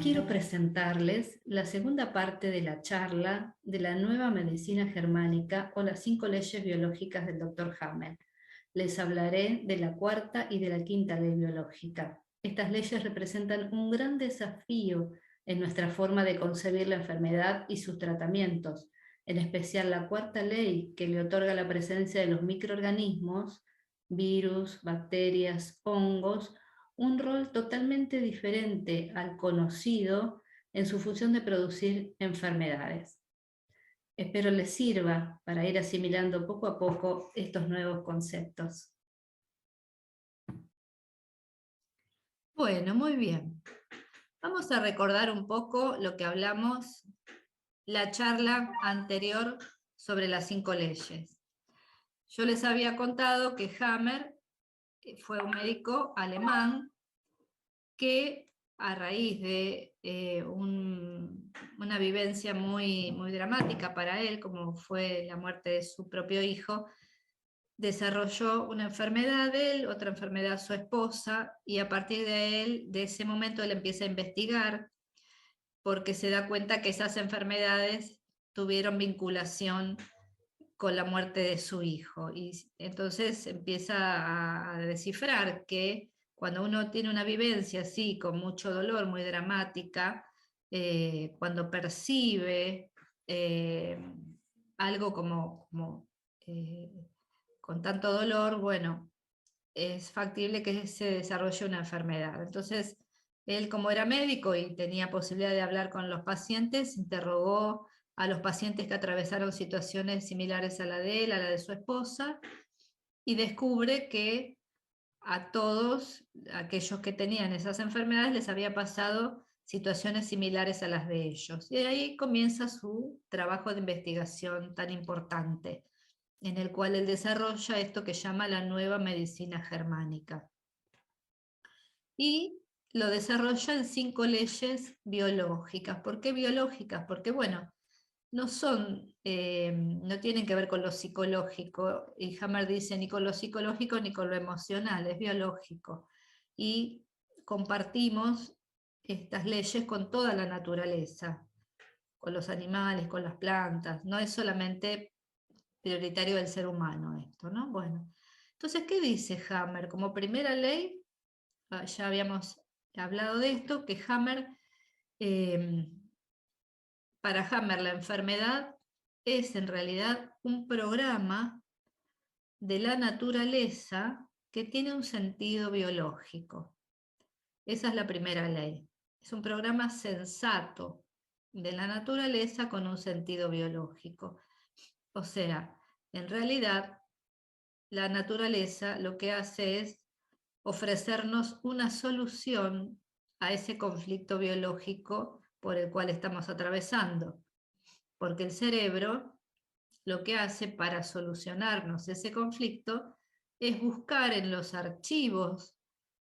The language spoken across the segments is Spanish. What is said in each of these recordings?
quiero presentarles la segunda parte de la charla de la nueva medicina germánica o las 5 leyes biológicas del Dr. Hammer. Les hablaré de la cuarta y de la quinta ley biológica. Estas leyes representan un gran desafío en nuestra forma de concebir la enfermedad y sus tratamientos, en especial la cuarta ley que le otorga la presencia de los microorganismos, virus, bacterias, hongos, un rol totalmente diferente al conocido en su función de producir enfermedades. Espero les sirva para ir asimilando poco a poco estos nuevos conceptos. Bueno, muy bien. Vamos a recordar un poco lo que hablamos la charla anterior sobre las 5 leyes. Yo les había contado que Hammer fue un médico alemán que a raíz de una vivencia muy dramática para él, como fue la muerte de su propio hijo, desarrolló una enfermedad de él, otra enfermedad su esposa, y a partir de ese momento él empieza a investigar porque se da cuenta que esas enfermedades tuvieron vinculación con la muerte de su hijo. Y entonces empieza a descifrar que cuando uno tiene una vivencia así, con mucho dolor, muy dramática, cuando percibe algo con tanto dolor, bueno, es factible que se desarrolle una enfermedad. Entonces, él como era médico y tenía posibilidad de hablar con los pacientes, interrogó a los pacientes que atravesaron situaciones similares a la de él, a la de su esposa, y descubre que a todos aquellos que tenían esas enfermedades les había pasado situaciones similares a las de ellos. Y ahí comienza su trabajo de investigación tan importante, en el cual él desarrolla esto que llama la nueva medicina germánica. Y lo desarrolla en 5 leyes biológicas. ¿Por qué biológicas? Porque, bueno, no tienen que ver con lo psicológico, y Hammer dice ni con lo psicológico ni con lo emocional, es biológico. Y compartimos estas leyes con toda la naturaleza, con los animales, con las plantas, no es solamente prioritario del ser humano esto, ¿no? Bueno, entonces, ¿qué dice Hammer? Como primera ley, ya habíamos hablado de esto, que para Hammer la enfermedad es en realidad un programa de la naturaleza que tiene un sentido biológico. Esa es la primera ley. Es un programa sensato de la naturaleza con un sentido biológico. O sea, en realidad, la naturaleza lo que hace es ofrecernos una solución a ese conflicto biológico por el cual estamos atravesando. Porque el cerebro lo que hace para solucionarnos ese conflicto es buscar en los archivos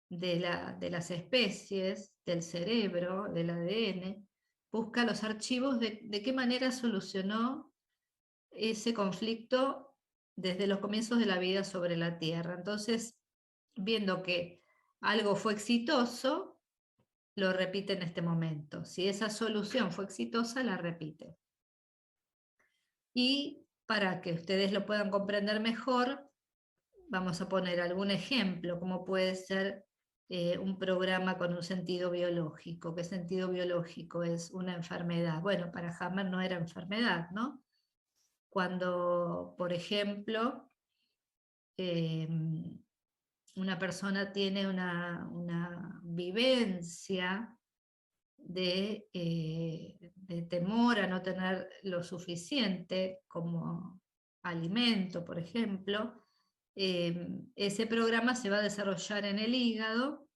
de las especies, del cerebro, del ADN, busca los archivos de qué manera solucionó ese conflicto desde los comienzos de la vida sobre la Tierra. Entonces, viendo que algo fue exitoso, lo repite en este momento. Si esa solución fue exitosa, la repite. Y para que ustedes lo puedan comprender mejor, vamos a poner algún ejemplo, como puede ser un programa con un sentido biológico. ¿Qué sentido biológico es una enfermedad? Bueno, para Hammer no era enfermedad, ¿no? Cuando, por ejemplo, una persona tiene una vivencia de temor a no tener lo suficiente como alimento, por ejemplo, ese programa se va a desarrollar en el hígado,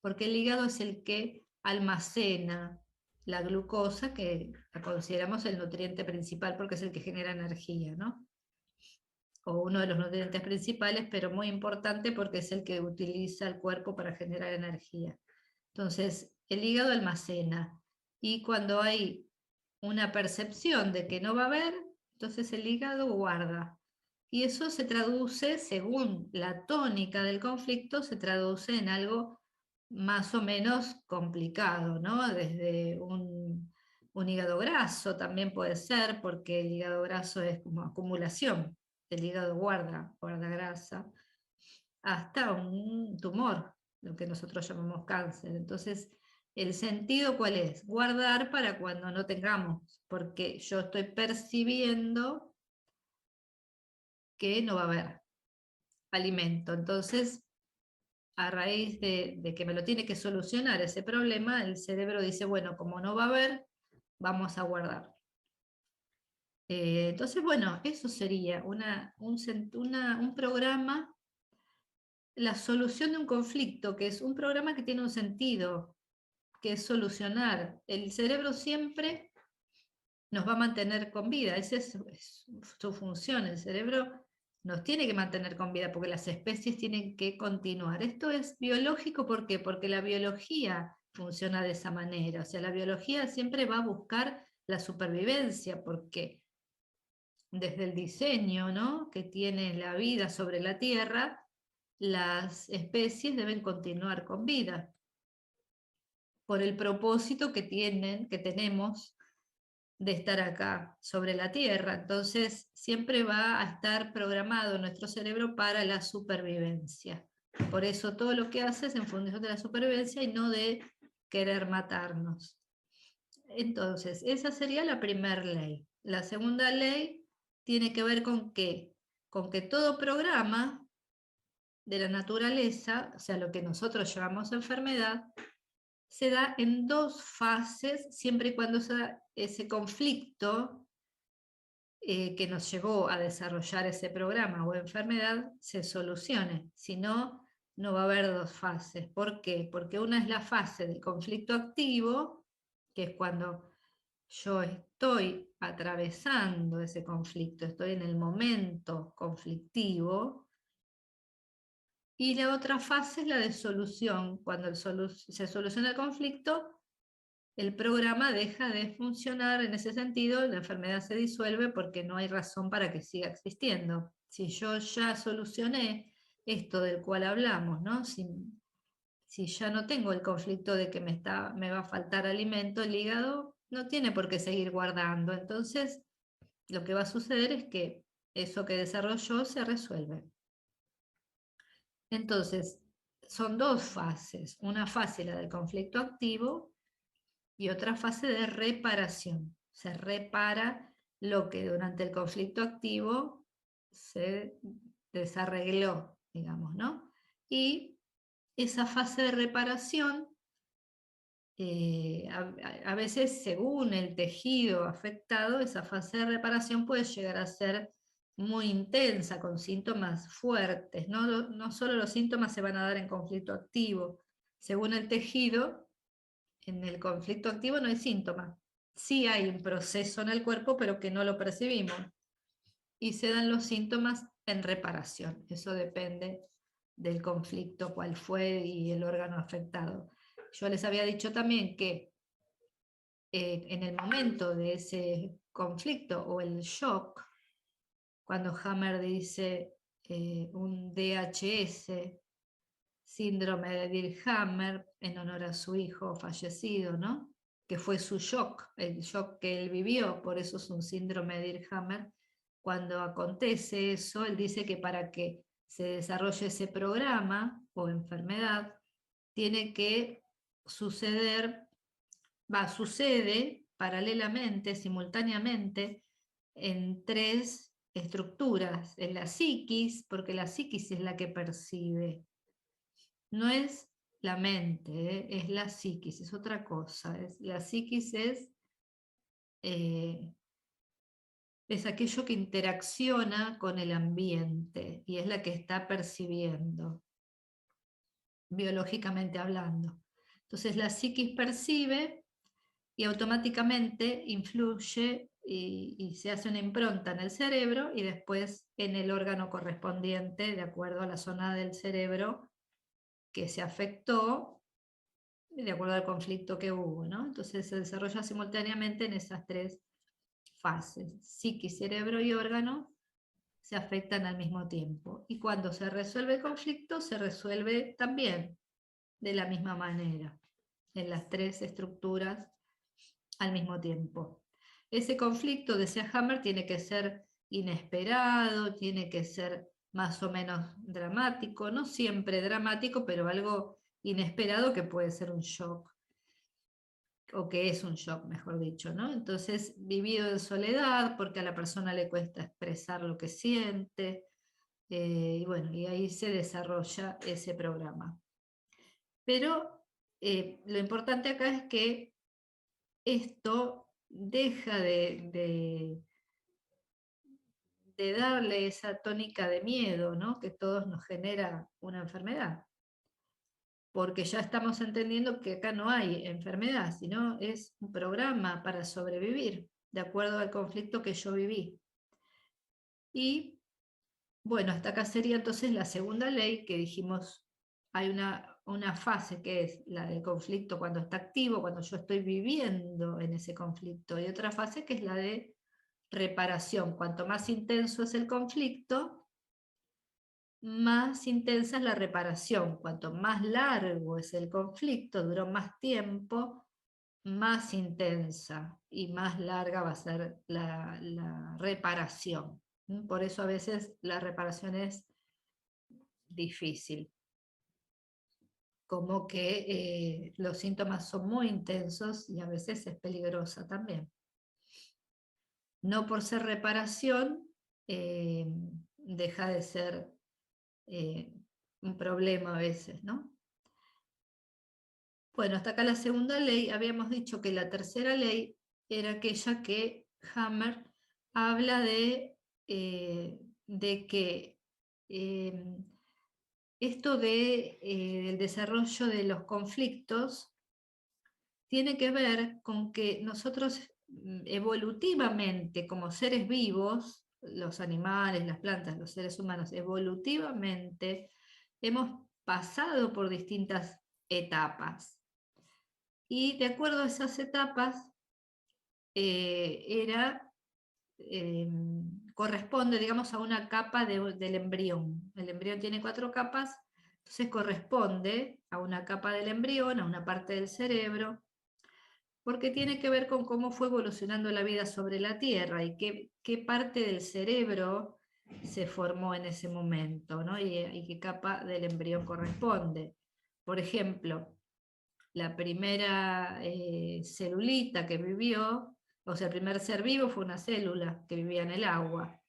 porque el hígado es el que almacena la glucosa, que la consideramos el nutriente principal porque es el que genera energía, ¿no? O uno de los nutrientes principales, pero muy importante porque es el que utiliza el cuerpo para generar energía. Entonces, el hígado almacena, y cuando hay una percepción de que no va a haber, entonces el hígado guarda. Y eso se traduce, según la tónica del conflicto, se traduce en algo más o menos complicado, ¿no? Desde un hígado graso también puede ser, porque el hígado graso es como acumulación, el hígado guarda grasa, hasta un tumor, lo que nosotros llamamos cáncer. Entonces, ¿el sentido cuál es? Guardar para cuando no tengamos, porque yo estoy percibiendo que no va a haber alimento. Entonces, a raíz de que me lo tiene que solucionar ese problema, el cerebro dice, bueno, como no va a haber, vamos a guardar. Entonces, bueno, eso sería un programa, la solución de un conflicto, que es un programa que tiene un sentido, que es solucionar. El cerebro siempre nos va a mantener con vida, esa es su función. El cerebro nos tiene que mantener con vida porque las especies tienen que continuar. Esto es biológico, ¿por qué? Porque la biología funciona de esa manera. O sea, la biología siempre va a buscar la supervivencia, porque desde el diseño, ¿no?, que tiene la vida sobre la Tierra, las especies deben continuar con vida por el propósito que tenemos de estar acá sobre la Tierra. Entonces, siempre va a estar programado nuestro cerebro para la supervivencia. Por eso todo lo que hace es en función de la supervivencia y no de querer matarnos. Entonces, esa sería la primera ley. La segunda ley tiene que ver con qué? Con que todo programa de la naturaleza, o sea, lo que nosotros llamamos enfermedad, se da en dos fases, siempre y cuando ese conflicto que nos llevó a desarrollar ese programa o enfermedad se solucione. Si no, no va a haber dos fases. ¿Por qué? Porque una es la fase del conflicto activo, que es cuando yo estoy atravesando ese conflicto, estoy en el momento conflictivo. Y la otra fase es la de solución. Cuando se soluciona el conflicto, el programa deja de funcionar en ese sentido, la enfermedad se disuelve porque no hay razón para que siga existiendo. Si yo ya solucioné esto del cual hablamos, ¿no? Si ya no tengo el conflicto de que me va a faltar alimento, el hígado no tiene por qué seguir guardando. Entonces, lo que va a suceder es que eso que desarrolló se resuelve. Entonces, son dos fases. Una fase, la del conflicto activo, y otra fase de reparación. Se repara lo que durante el conflicto activo se desarregló, digamos, ¿no? Y esa fase de reparación, a veces según el tejido afectado, esa fase de reparación puede llegar a ser muy intensa, con síntomas fuertes. No solo los síntomas se van a dar en conflicto activo, según el tejido. En el conflicto activo no hay síntomas. Sí hay un proceso en el cuerpo, pero que no lo percibimos. Y se dan los síntomas en reparación. Eso depende del conflicto, cuál fue y el órgano afectado. Yo les había dicho también que en el momento de ese conflicto o el shock, cuando Hammer dice un DHS, síndrome de Dirkhammer, en honor a su hijo fallecido, ¿no?, que fue su shock, el shock que él vivió, por eso es un síndrome de Dirkhammer. Cuando acontece eso, él dice que para que se desarrolle ese programa o enfermedad, tiene que sucede paralelamente, simultáneamente, en tres estructuras, en la psiquis, porque la psiquis es la que percibe. No es la mente, es la psiquis, es otra cosa. La psiquis eh, es aquello que interacciona con el ambiente y es la que está percibiendo, biológicamente hablando. Entonces la psiquis percibe y automáticamente influye y se hace una impronta en el cerebro y después en el órgano correspondiente, de acuerdo a la zona del cerebro que se afectó, de acuerdo al conflicto que hubo, ¿no? Entonces se desarrolla simultáneamente en esas tres fases. Psiquis, cerebro y órgano se afectan al mismo tiempo. Y cuando se resuelve el conflicto, se resuelve también de la misma manera, en las tres estructuras al mismo tiempo. Ese conflicto, decía Hammer, tiene que ser inesperado, tiene que ser más o menos dramático, no siempre dramático, pero algo inesperado que puede ser un shock, o que es un shock, mejor dicho, ¿no? Entonces, vivido en soledad, porque a la persona le cuesta expresar lo que siente, y bueno, y ahí se desarrolla ese programa. Pero lo importante acá es que esto deja de darle esa tónica de miedo, ¿no? Que todos nos genera una enfermedad. Porque ya estamos entendiendo que acá no hay enfermedad, sino es un programa para sobrevivir, de acuerdo al conflicto que yo viví. Y bueno, hasta acá sería entonces la segunda ley que dijimos, hay una fase que es la del conflicto cuando está activo, cuando yo estoy viviendo en ese conflicto, y otra fase que es la de reparación. Cuanto más intenso es el conflicto, más intensa es la reparación. Cuanto más largo es el conflicto, duró más tiempo, más intensa y más larga va a ser la reparación. Por eso a veces la reparación es difícil, como que los síntomas son muy intensos y a veces es peligrosa también. No por ser reparación, deja de ser un problema a veces, ¿no? Bueno, hasta acá la segunda ley. Habíamos dicho que la tercera ley era aquella que Hammer habla de que esto del desarrollo de los conflictos tiene que ver con que nosotros evolutivamente, como seres vivos, los animales, las plantas, los seres humanos, evolutivamente hemos pasado por distintas etapas. Y de acuerdo a esas etapas, corresponde, digamos, a una capa del embrión. El embrión tiene 4 capas, entonces corresponde a una capa del embrión, a una parte del cerebro, porque tiene que ver con cómo fue evolucionando la vida sobre la Tierra y qué parte del cerebro se formó en ese momento, ¿no? Y qué capa del embrión corresponde. Por ejemplo, la primera celulita que vivió, o sea, el primer ser vivo fue una célula que vivía en el agua.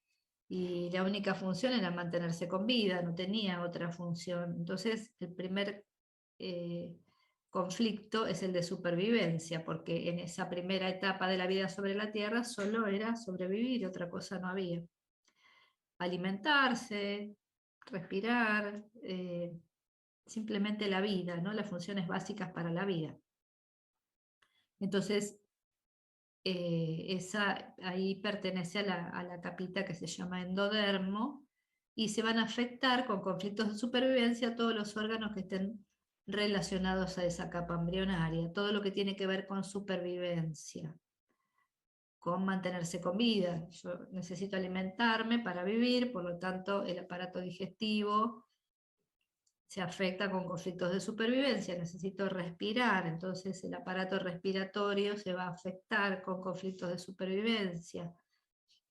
Y la única función era mantenerse con vida, no tenía otra función. Entonces, el primer conflicto es el de supervivencia, porque en esa primera etapa de la vida sobre la Tierra solo era sobrevivir, otra cosa no había. Alimentarse, respirar, simplemente la vida, ¿no? Las funciones básicas para la vida. Entonces, ahí pertenece a la capita que se llama endodermo, y se van a afectar con conflictos de supervivencia todos los órganos que estén relacionados a esa capa embrionaria, todo lo que tiene que ver con supervivencia, con mantenerse con vida. Yo necesito alimentarme para vivir, por lo tanto el aparato digestivo se afecta con conflictos de supervivencia, necesito respirar, entonces el aparato respiratorio se va a afectar con conflictos de supervivencia,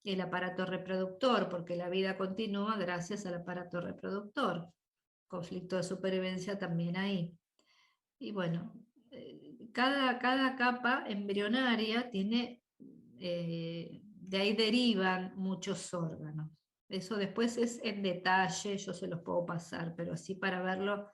el aparato reproductor, porque la vida continúa gracias al aparato reproductor, conflicto de supervivencia también ahí. Y bueno, cada capa embrionaria tiene, de ahí derivan muchos órganos. Eso después es en detalle, yo se los puedo pasar, pero así para verlo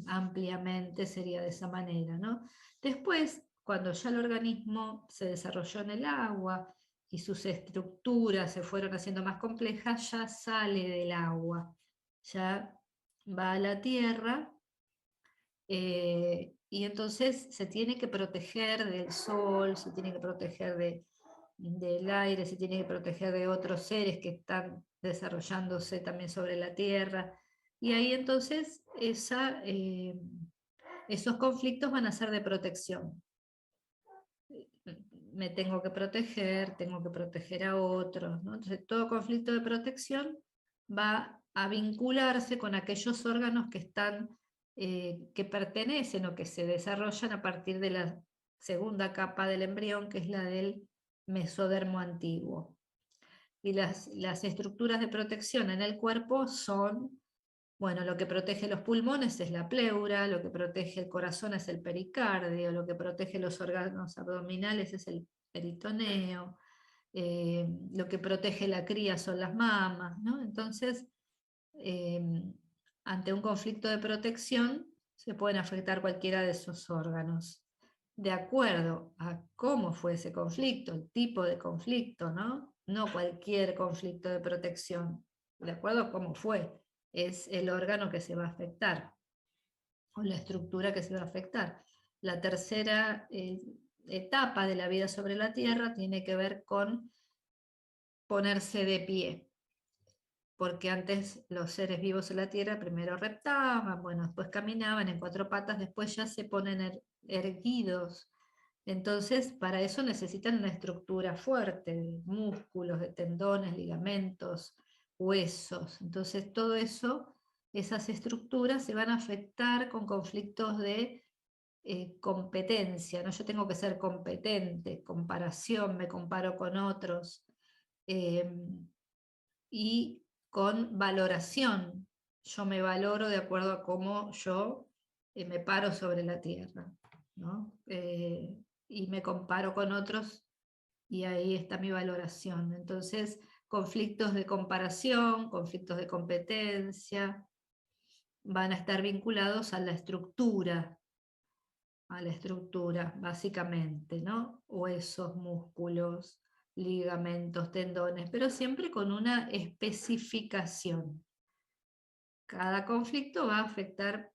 ampliamente sería de esa manera, ¿no? Después, cuando ya el organismo se desarrolló en el agua y sus estructuras se fueron haciendo más complejas, ya sale del agua, ya va a la tierra, y entonces se tiene que proteger del sol, se tiene que proteger del aire, se tiene que proteger de otros seres que están desarrollándose también sobre la tierra. Y ahí entonces esos conflictos van a ser de protección. Me tengo que proteger a otros, ¿no? Entonces todo conflicto de protección va a vincularse con aquellos órganos que están que pertenecen o que se desarrollan a partir de la segunda capa del embrión, que es la del mesodermo antiguo. Y las estructuras de protección en el cuerpo son, bueno, lo que protege los pulmones es la pleura, lo que protege el corazón es el pericardio, lo que protege los órganos abdominales es el peritoneo, lo que protege la cría son las mamas, ¿no? Entonces, eh, ante un conflicto de protección, se pueden afectar cualquiera de esos órganos. De acuerdo a cómo fue ese conflicto, el tipo de conflicto, ¿no? No cualquier conflicto de protección, de acuerdo a cómo fue, es el órgano que se va a afectar o la estructura que se va a afectar. La tercera etapa de la vida sobre la Tierra tiene que ver con ponerse de pie, porque antes los seres vivos en la Tierra primero reptaban, bueno, después caminaban en cuatro patas, después ya se ponen erguidos. Entonces, para eso necesitan una estructura fuerte, de músculos, de tendones, ligamentos, huesos. Entonces, todo eso, esas estructuras se van a afectar con conflictos de competencia, ¿no? Yo tengo que ser competente, comparación, me comparo con otros. Y con valoración. Yo me valoro de acuerdo a cómo yo me paro sobre la tierra, ¿no? Y me comparo con otros y ahí está mi valoración. Entonces, conflictos de comparación, conflictos de competencia, van a estar vinculados a la estructura, básicamente, ¿no? Huesos, músculos, ligamentos, tendones, pero siempre con una especificación. Cada conflicto va a afectar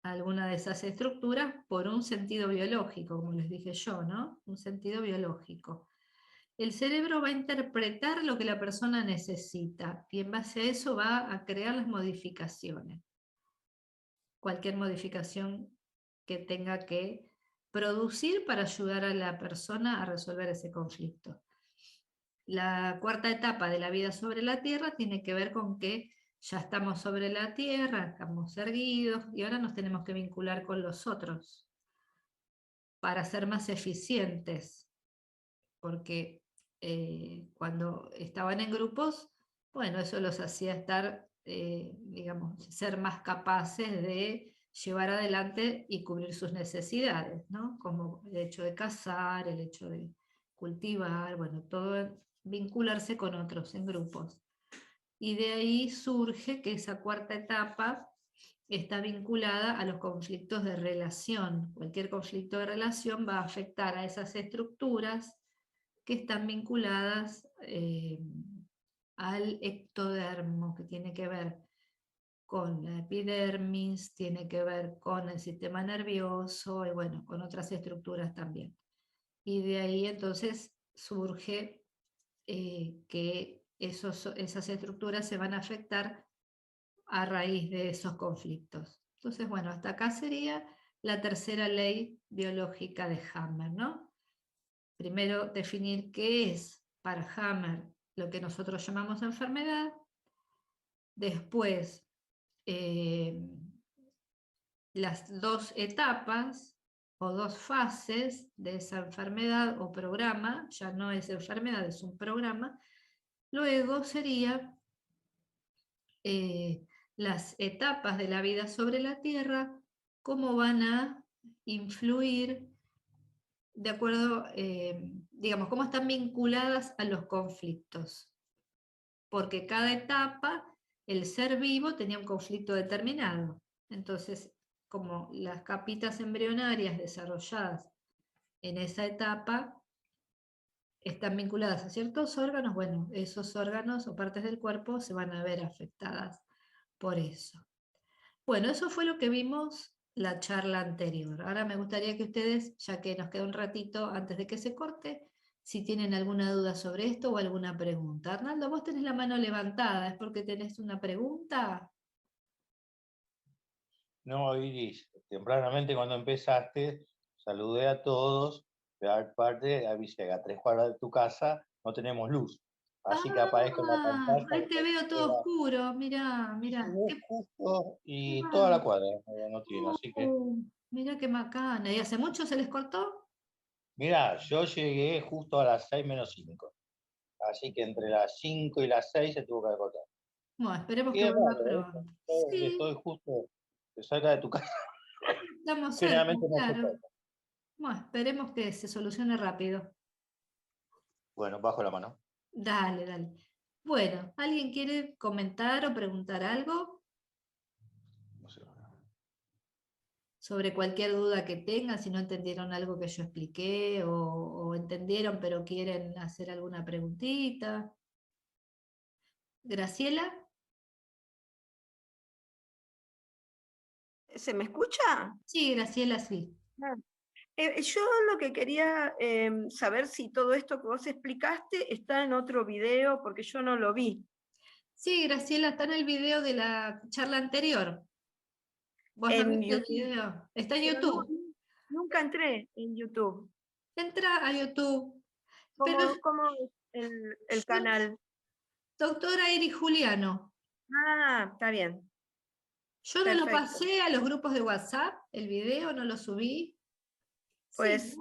a alguna de esas estructuras por un sentido biológico, como les dije yo, ¿no? Un sentido biológico. El cerebro va a interpretar lo que la persona necesita y en base a eso va a crear las modificaciones. Cualquier modificación que tenga que producir para ayudar a la persona a resolver ese conflicto. La cuarta etapa de la vida sobre la Tierra tiene que ver con que ya estamos sobre la Tierra, estamos erguidos y ahora nos tenemos que vincular con los otros para ser más eficientes, porque cuando estaban en grupos, bueno, eso los hacía estar, digamos, ser más capaces de llevar adelante y cubrir sus necesidades, ¿no? Como el hecho de cazar, el hecho de cultivar, bueno, todo vincularse con otros en grupos. Y de ahí surge que esa cuarta etapa está vinculada a los conflictos de relación. Cualquier conflicto de relación va a afectar a esas estructuras que están vinculadas al ectodermo, que tiene que ver con la epidermis, tiene que ver con el sistema nervioso y bueno, con otras estructuras también. Y de ahí entonces surge que esas estructuras se van a afectar a raíz de esos conflictos. Entonces, bueno, hasta acá sería la tercera ley biológica de Hammer, ¿no? Primero definir qué es para Hammer lo que nosotros llamamos enfermedad, después las dos etapas o dos fases de esa enfermedad o programa, ya no es enfermedad, es un programa. Luego sería las etapas de la vida sobre la Tierra, cómo van a influir de acuerdo, digamos, cómo están vinculadas a los conflictos. Porque cada etapa, el ser vivo tenía un conflicto determinado. Entonces, como las capitas embrionarias desarrolladas en esa etapa están vinculadas a ciertos órganos, bueno, esos órganos o partes del cuerpo se van a ver afectadas por eso. Bueno, eso fue lo que vimos la charla anterior. Ahora me gustaría que ustedes, ya que nos queda un ratito antes de que se corte, si tienen alguna duda sobre esto o alguna pregunta. Arnaldo, vos tenés la mano levantada, ¿es porque tenés una pregunta? No, Iris, tempranamente cuando empezaste, saludé a todos, pero aparte avisé que a 3 cuadras de tu casa no tenemos luz. Así que aparezco en la pantalla. Ahí te veo todo oscuro, mirá, mirá. Justo y toda la cuadra no tiene, así que. Mirá qué macana. ¿Y hace mucho se les cortó? Mirá, yo llegué justo a las 6 menos 5. Así que entre las 5 y las 6 se tuvo que cortar. Bueno, esperemos Y que es vuelva raro, ¿eh? pronto. Sí, Estoy justo cerca de tu casa. estamos cerca, Generalmente no se claro. corta. Bueno, esperemos que se solucione rápido. Bueno, bajo la mano. Dale, dale. Bueno, ¿alguien quiere comentar o preguntar algo No sé. sobre cualquier duda que tengan? Si no entendieron algo que yo expliqué o entendieron pero quieren hacer alguna preguntita. Graciela. ¿Se me escucha? Sí, Graciela, sí. Ah, yo lo que quería saber si todo esto que vos explicaste está en otro video, porque yo no lo vi. Sí, Graciela, está en el video de la charla anterior. ¿Vos no En viste el YouTube. video? Está en Pero YouTube. nunca entré en YouTube. Entra a YouTube. Pero ¿Cómo es el canal? doctora Iri Juliano. Ah, está bien. Yo no lo Perfecto. pasé a los grupos de WhatsApp, el video, no lo subí. Pues,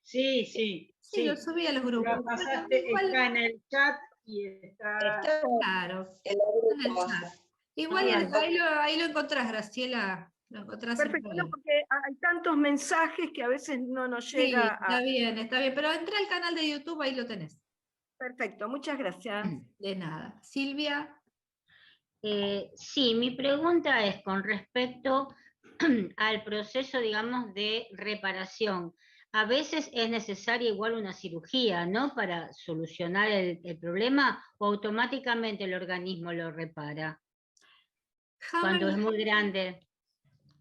Sí, ¿no? Sí. Sí, lo subí a los grupos. Lo pasaste, Igual, está en el chat y está. claro, en en el chat. Igual Bien. ahí lo encontrás, Graciela. Lo encontrás Perfecto, no, ahí. porque hay tantos mensajes que a veces no nos Sí, llega está bien. Pero entra al canal de YouTube, ahí lo tenés. Perfecto, muchas gracias. De nada. Silvia. Sí, mi pregunta es con respecto al proceso, digamos, de reparación. A veces es necesaria igual una cirugía, ¿no? Para solucionar el problema, o automáticamente el organismo lo repara cuando es muy grande.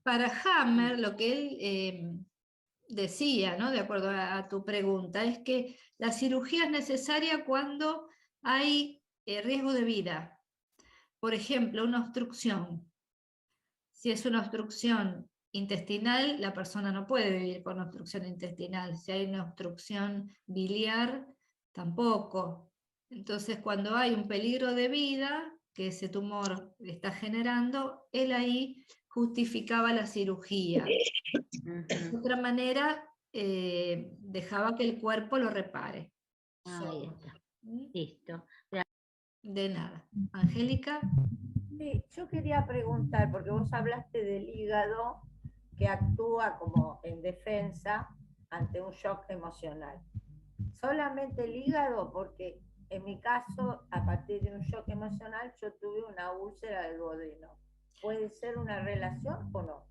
Para Hammer, lo que él decía, ¿no? De acuerdo a tu pregunta, es que la cirugía es necesaria cuando hay riesgo de vida. Por ejemplo, una obstrucción. Si es una obstrucción intestinal, la persona no puede vivir con obstrucción intestinal. Si hay una obstrucción biliar, tampoco. Entonces, cuando hay un peligro de vida que ese tumor está generando, él ahí justificaba la cirugía. De otra manera, dejaba que el cuerpo lo repare. Ahí está. Listo. De nada. Angélica. Sí, yo quería preguntar, porque vos hablaste del hígado que actúa como en defensa ante un shock emocional. ¿Solamente el hígado? Porque en mi caso, a partir de un shock emocional, yo tuve una úlcera del duodeno. ¿Puede ser una relación o no?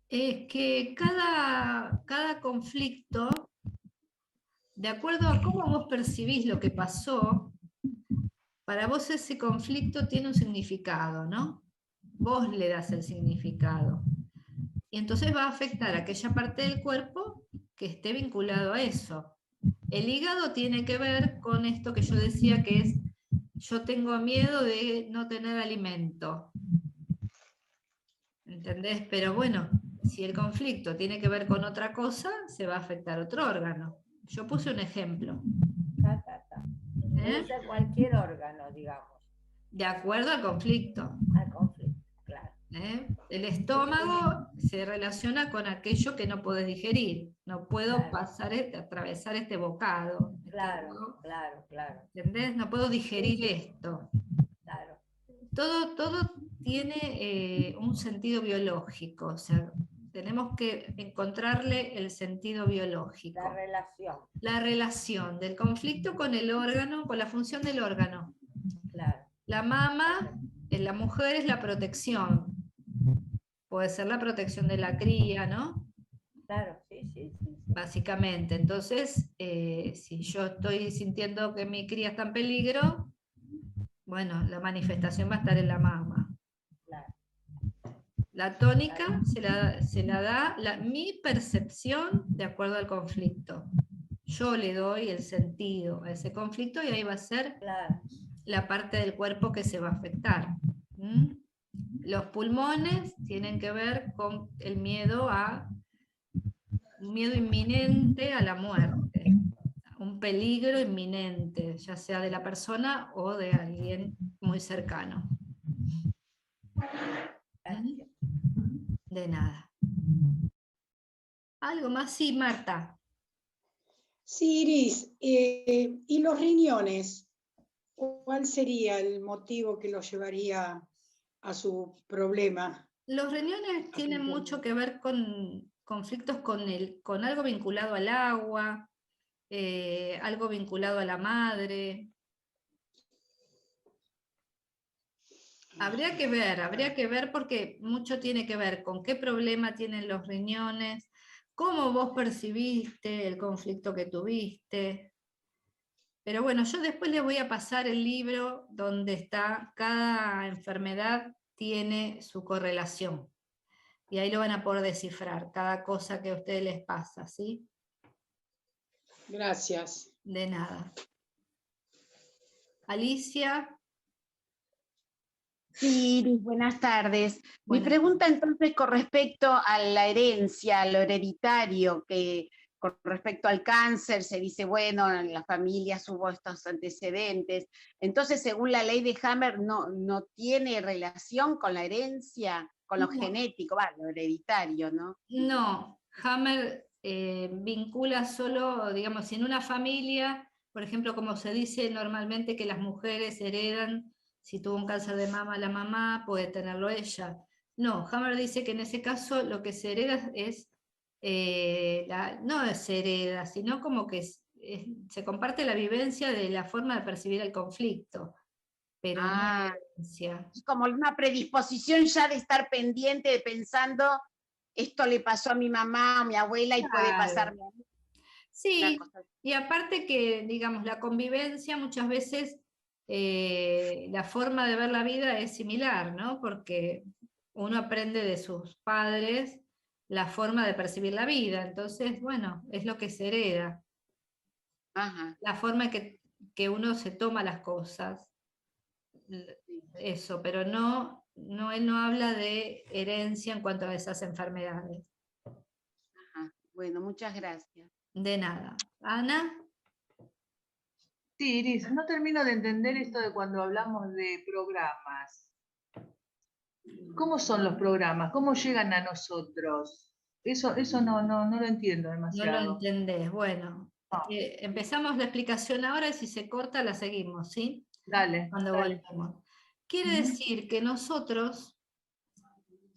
Es que cada conflicto, de acuerdo a cómo vos percibís lo que pasó, para vos ese conflicto tiene un significado, ¿no? Vos le das el significado. Y entonces va a afectar a aquella parte del cuerpo que esté vinculado a eso. El hígado tiene que ver con esto que yo decía que es, yo tengo miedo de no tener alimento. ¿Entendés? Pero bueno, si el conflicto tiene que ver con otra cosa, se va a afectar otro órgano. Yo puse un ejemplo. Puede ser cualquier órgano, digamos. De acuerdo al conflicto. Al conflicto, claro. El estómago se relaciona con aquello que no podés digerir. No puedo atravesar este bocado. Claro. ¿Entendés? No puedo digerir esto. Claro. Todo tiene un sentido biológico. O sea, tenemos que encontrarle el sentido biológico. La relación del conflicto con el órgano, con la función del órgano. Claro. La mama, en la mujer, es la protección. Puede ser la protección de la cría, ¿no? Claro, sí. Básicamente. Entonces, si yo estoy sintiendo que mi cría está en peligro, bueno, la manifestación va a estar en la mama. Claro. La tónica se la da mi percepción de acuerdo al conflicto. Yo le doy el sentido a ese conflicto y ahí va a ser la parte del cuerpo que se va a afectar. Los pulmones tienen que ver con el miedo un miedo inminente a la muerte. un peligro inminente, ya sea de la persona o de alguien muy cercano. Gracias. De nada. ¿Algo más? Sí, Marta. Sí, Iris, ¿y los riñones? ¿Cuál sería el motivo que los llevaría a su problema? Los riñones tienen mucho que ver con conflictos con algo vinculado al agua, algo vinculado a la madre. Habría que ver porque mucho tiene que ver con qué problema tienen los riñones, cómo vos percibiste el conflicto que tuviste. Pero bueno, yo después les voy a pasar el libro donde está cada enfermedad tiene su correlación. Y ahí lo van a poder descifrar, cada cosa que a ustedes les pasa, ¿sí? Gracias. De nada. Alicia. Sí, Iris, buenas tardes. Mi Buenas pregunta entonces con respecto a la herencia, a lo hereditario, que con respecto al cáncer se dice, bueno, en las familias hubo estos antecedentes. Entonces, según la ley de Hammer, no tiene relación con la herencia, con lo genético, lo hereditario, ¿no? No, Hammer vincula solo, digamos, si en una familia, por ejemplo, como se dice normalmente que las mujeres heredan, si tuvo un cáncer de mama la mamá, puede tenerlo ella. No, Hammer dice que en ese caso lo que se hereda es, no se hereda, sino como que se comparte la vivencia de la forma de percibir el conflicto, pero no la herencia. Es como una predisposición ya de estar pendiente, de pensando, esto le pasó a mi mamá, a mi abuela y puede pasarme a mí. Sí, y aparte que, digamos, la convivencia muchas veces, la forma de ver la vida es similar, ¿no? Porque uno aprende de sus padres la forma de percibir la vida, entonces, bueno, es lo que se hereda. Ajá. La forma que uno se toma las cosas. Eso, pero él no habla de herencia en cuanto a esas enfermedades. Ajá. Bueno, muchas gracias. De nada. Ana. Sí, Iris, no termino de entender esto de cuando hablamos de programas. ¿Cómo son los programas? ¿Cómo llegan a nosotros? Eso no lo entiendo No demasiado. lo entendés. Bueno, empezamos la explicación ahora y si se corta la seguimos, ¿sí? Dale. Cuando volvemos. Quiere decir que nosotros,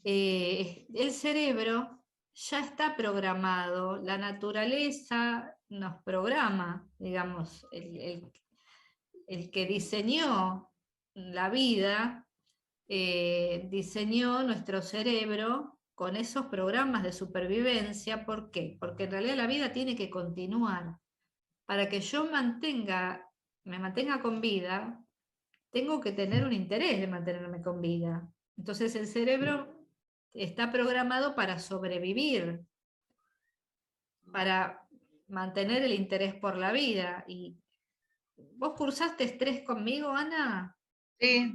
el cerebro ya está programado, la naturaleza nos programa, digamos, el que diseñó la vida, diseñó nuestro cerebro con esos programas de supervivencia. ¿Por qué? Porque en realidad la vida tiene que continuar. Para que yo me mantenga con vida, tengo que tener un interés de mantenerme con vida. Entonces el cerebro está programado para sobrevivir, para mantener el interés por la vida. ¿Y vos cursaste estrés conmigo, Ana? Sí.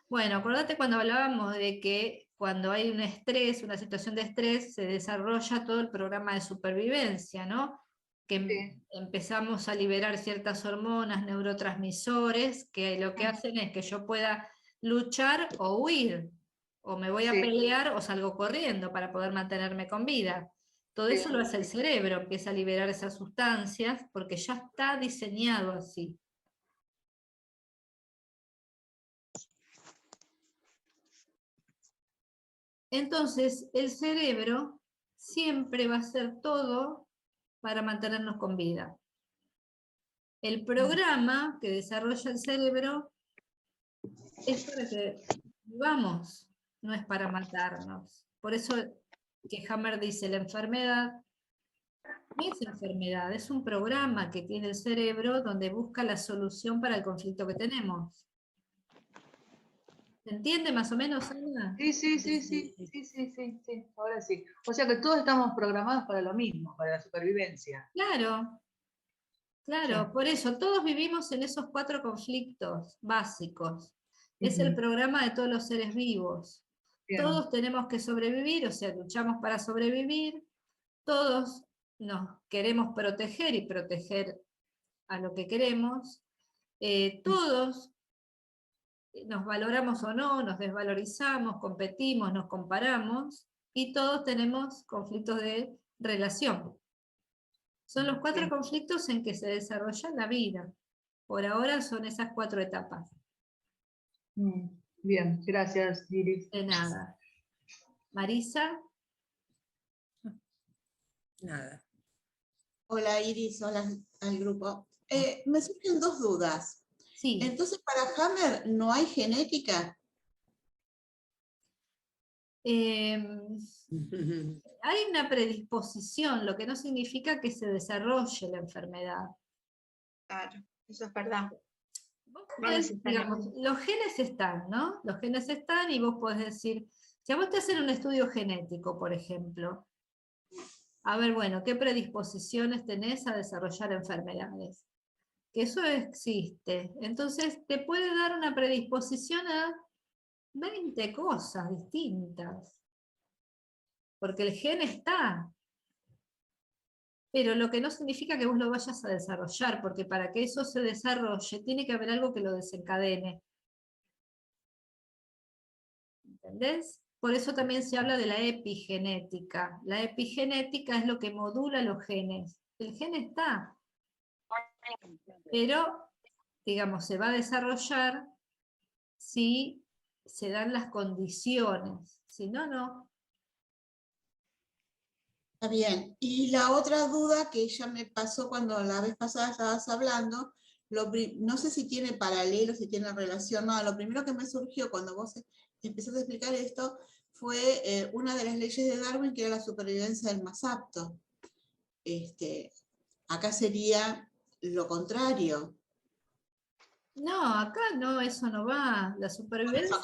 Bueno, acordate cuando hablábamos de que cuando hay un estrés, una situación de estrés, se desarrolla todo el programa de supervivencia, ¿no? Que empezamos a liberar ciertas hormonas, neurotransmisores, que lo que hacen es que yo pueda luchar o huir, o me voy a pelear o salgo corriendo para poder mantenerme con vida. Todo eso lo hace el cerebro, empieza a liberar esas sustancias porque ya está diseñado así. Entonces, el cerebro siempre va a hacer todo para mantenernos con vida. El programa que desarrolla el cerebro es para que vivamos, no es para matarnos. Por eso que Hammer dice, la enfermedad no es enfermedad, es un programa que tiene el cerebro donde busca la solución para el conflicto que tenemos. ¿Se entiende más o menos, Ana? Sí. Ahora sí. O sea que todos estamos programados para lo mismo, para la supervivencia. Claro, claro, Sí. por eso todos vivimos en esos 4 conflictos básicos. Es el programa de todos los seres vivos. Bien. Todos tenemos que sobrevivir, o sea, luchamos para sobrevivir. Todos nos queremos proteger y proteger a lo que queremos, todos nos valoramos o no, nos desvalorizamos, competimos, nos comparamos, y todos tenemos conflictos de relación. Son los 4 conflictos en que se desarrolla la vida. Por ahora son esas 4 etapas. Bien, gracias, Iris. De nada. Marisa. Nada. Hola Iris, hola al grupo. Me surgen 2 dudas. Sí. Entonces, para Hammer no hay genética. Hay una predisposición, lo que no significa que se desarrolle la enfermedad. Claro, eso es verdad. Vos podés, digamos, los genes están, ¿no? Los genes están y vos podés decir, si a vos te hacen un estudio genético, por ejemplo, a ver, bueno, ¿qué predisposiciones tenés a desarrollar enfermedades? Que eso existe. Entonces, te puede dar una predisposición a 20 cosas distintas. Porque el gen está. Pero lo que no significa que vos lo vayas a desarrollar, porque para que eso se desarrolle, tiene que haber algo que lo desencadene. ¿Entendés? Por eso también se habla de la epigenética. La epigenética es lo que modula los genes. El gen está. Pero, digamos, se va a desarrollar si se dan las condiciones. Si no, no. Está bien. Y la otra duda que ya me pasó cuando la vez pasada estabas hablando, no sé si tiene paralelo, si tiene relación, no, lo primero que me surgió cuando vos empezaste a explicar esto fue una de las leyes de Darwin, que era la supervivencia del más apto. Acá sería lo contrario. No, acá no, eso no va. La supervivencia,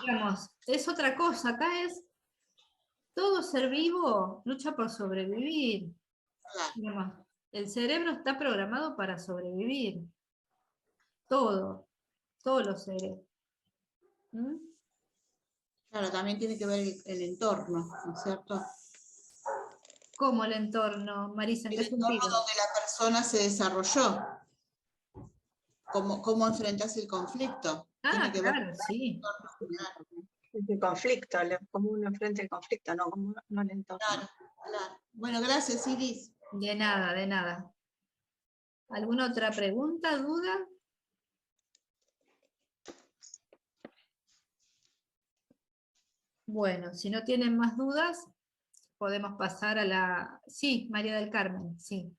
digamos, es otra cosa. Acá es todo ser vivo lucha por sobrevivir. Digamos, el cerebro está programado para sobrevivir. Todos los seres. ¿Mm? Claro, también tiene que ver el entorno, ¿no es cierto? ¿Cómo el entorno, Marisa? ¿En qué sentido? El entorno donde la persona se desarrolló. ¿Cómo enfrentas el conflicto? Ah, claro, sí. El conflicto, como uno enfrenta el conflicto, no como no el entorno. Claro. Bueno, gracias, Iris. De nada, de nada. ¿Alguna otra pregunta, duda? Bueno, si no tienen más dudas, podemos pasar a la... Sí, María del Carmen, sí.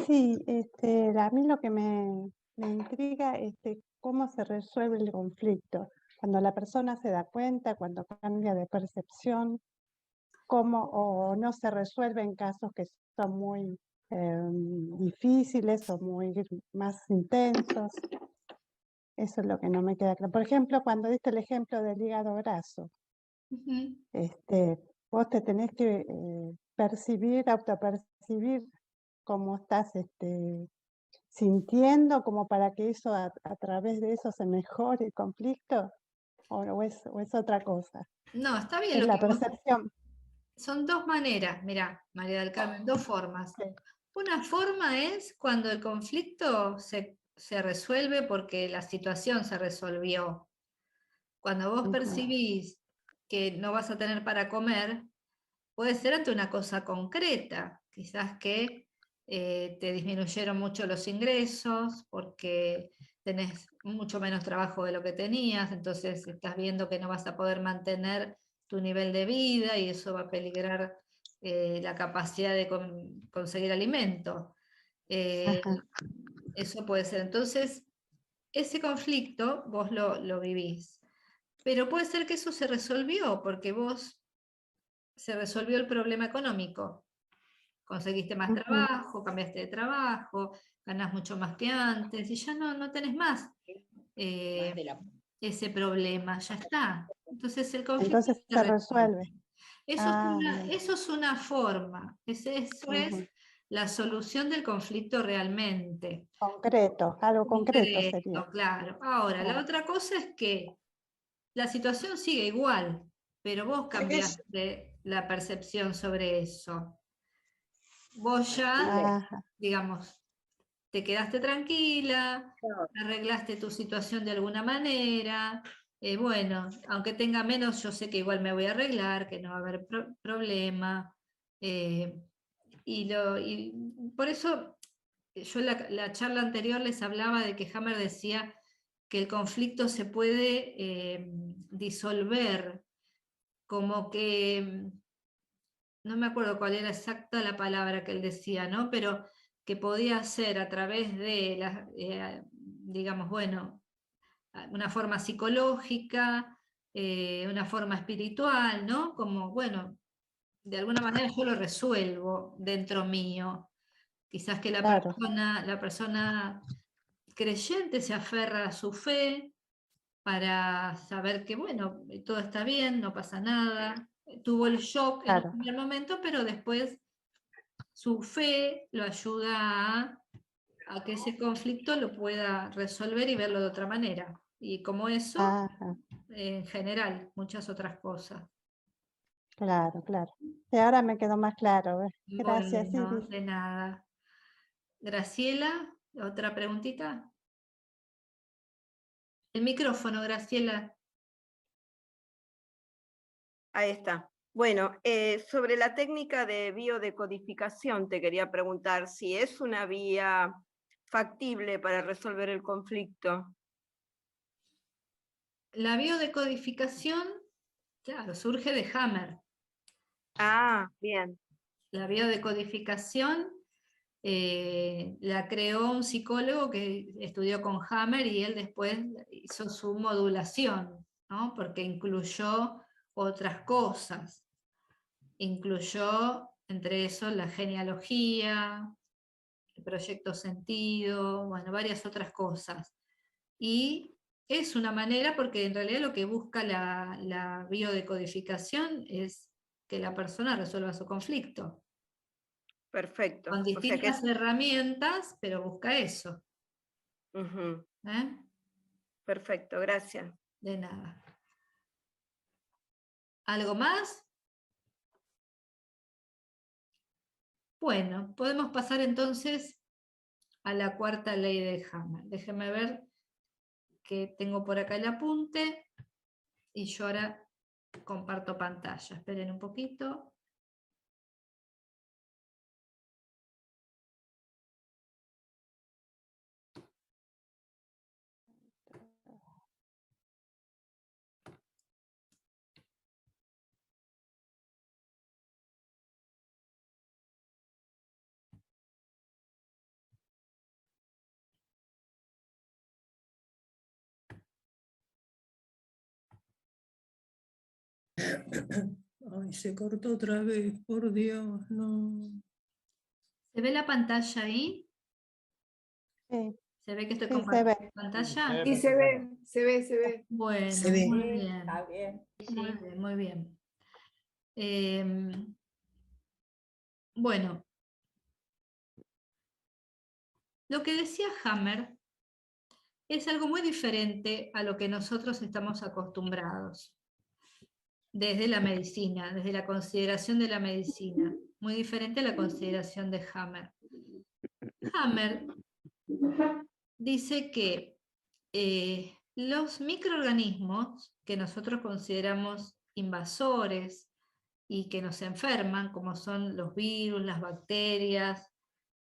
Sí, a mí lo que me intriga es cómo se resuelve el conflicto. Cuando la persona se da cuenta, cuando cambia de percepción, cómo o no se resuelve en casos que son muy difíciles o muy más intensos. Eso es lo que no me queda claro. Por ejemplo, cuando diste el ejemplo del hígado graso, vos te tenés que autopercibir cómo estás sintiendo, como para que eso a través de eso se mejore el conflicto, o es otra cosa. No, está bien. Es lo la que vos- percepción. Son 2 maneras, mirá, María del Carmen, 2 formas. Una forma es cuando el conflicto se resuelve porque la situación se resolvió. Cuando vos percibís que no vas a tener para comer, puede ser ante una cosa concreta, quizás que te disminuyeron mucho los ingresos porque tenés mucho menos trabajo de lo que tenías, entonces estás viendo que no vas a poder mantener tu nivel de vida y eso va a peligrar la capacidad de conseguir alimento. Eso puede ser. Entonces, ese conflicto vos lo vivís. Pero puede ser que eso se resolvió porque se resolvió el problema económico. Conseguiste más trabajo, cambiaste de trabajo, ganás mucho más que antes y ya no tenés más ese problema, ya está. Entonces el conflicto Entonces se resuelve. Eso es una forma, eso es la solución del conflicto realmente. Concreto, algo concreto sería. Claro. Ahora, la otra cosa es que la situación sigue igual, pero vos cambiaste la percepción sobre eso. Vos ya, Ajá. digamos, te quedaste tranquila, arreglaste tu situación de alguna manera, bueno, aunque tenga menos, yo sé que igual me voy a arreglar, que no va a haber problema. Y por eso yo la charla anterior les hablaba de que Hammer decía que el conflicto se puede disolver, como que, no me acuerdo cuál era exacta la palabra que él decía, ¿no? Pero que podía ser a través de, digamos, bueno, una forma psicológica, una forma espiritual, ¿no? Como, bueno, de alguna manera yo lo resuelvo dentro mío. Quizás que Claro. la persona creyente se aferra a su fe para saber que, bueno, todo está bien, no pasa nada. Tuvo el shock en el Claro. primer momento, pero después su fe lo ayuda a que ese conflicto lo pueda resolver y verlo de otra manera. Y como eso, Ajá. en general, muchas otras cosas. Claro, claro. Y ahora me quedó más claro. Gracias, Bueno, Iris. de nada. Graciela, ¿otra preguntita? El micrófono, Graciela. Ahí está. Bueno, sobre la técnica de biodecodificación te quería preguntar si es una vía factible para resolver el conflicto. La biodecodificación, claro, surge de Hammer. Ah, bien. La biodecodificación la creó un psicólogo que estudió con Hammer y él después hizo su modulación, ¿no? Porque incluyó otras cosas. Incluyó entre eso la genealogía, el proyecto sentido, bueno, varias otras cosas. Y es una manera, porque en realidad lo que busca la biodecodificación es que la persona resuelva su conflicto. Perfecto. Con O sea que distintas herramientas, pero busca eso. Ujú. ¿Eh? Perfecto, gracias. De nada. ¿Algo más? Bueno, podemos pasar entonces a la cuarta ley de Hammer. Déjenme ver que tengo por acá el apunte y yo ahora comparto pantalla. Esperen un poquito. Ay, se cortó otra vez, por Dios, no. ¿Se ve la pantalla ahí? Sí. ¿Se ve que estoy Sí, se compartiendo ve. pantalla? Sí, se ve, se ve, se ve. Bueno, Se ve. muy Sí, bien. está bien. Muy bien, muy bien. Bueno, lo que decía Hammer es algo muy diferente a lo que nosotros estamos acostumbrados desde la medicina, desde la consideración de la medicina, muy diferente a la consideración de Hammer. Hammer dice que los microorganismos que nosotros consideramos invasores y que nos enferman, como son los virus, las bacterias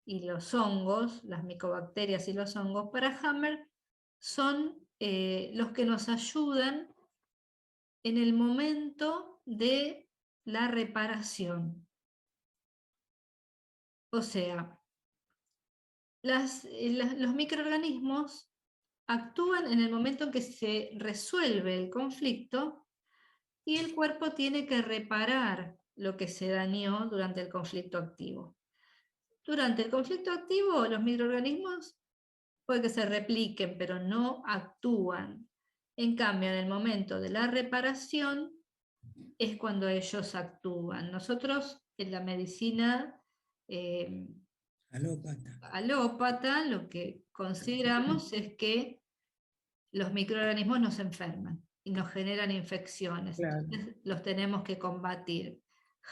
y los hongos, las micobacterias y los hongos, para Hammer son los que nos ayudan en el momento de la reparación. O sea, los microorganismos actúan en el momento en que se resuelve el conflicto y el cuerpo tiene que reparar lo que se dañó durante el conflicto activo. Durante el conflicto activo, los microorganismos puede que se repliquen, pero no actúan. En cambio, en el momento de la reparación es cuando ellos actúan. Nosotros en la medicina alópata lo que consideramos es que los microorganismos nos enferman y nos generan infecciones. Claro. Entonces los tenemos que combatir.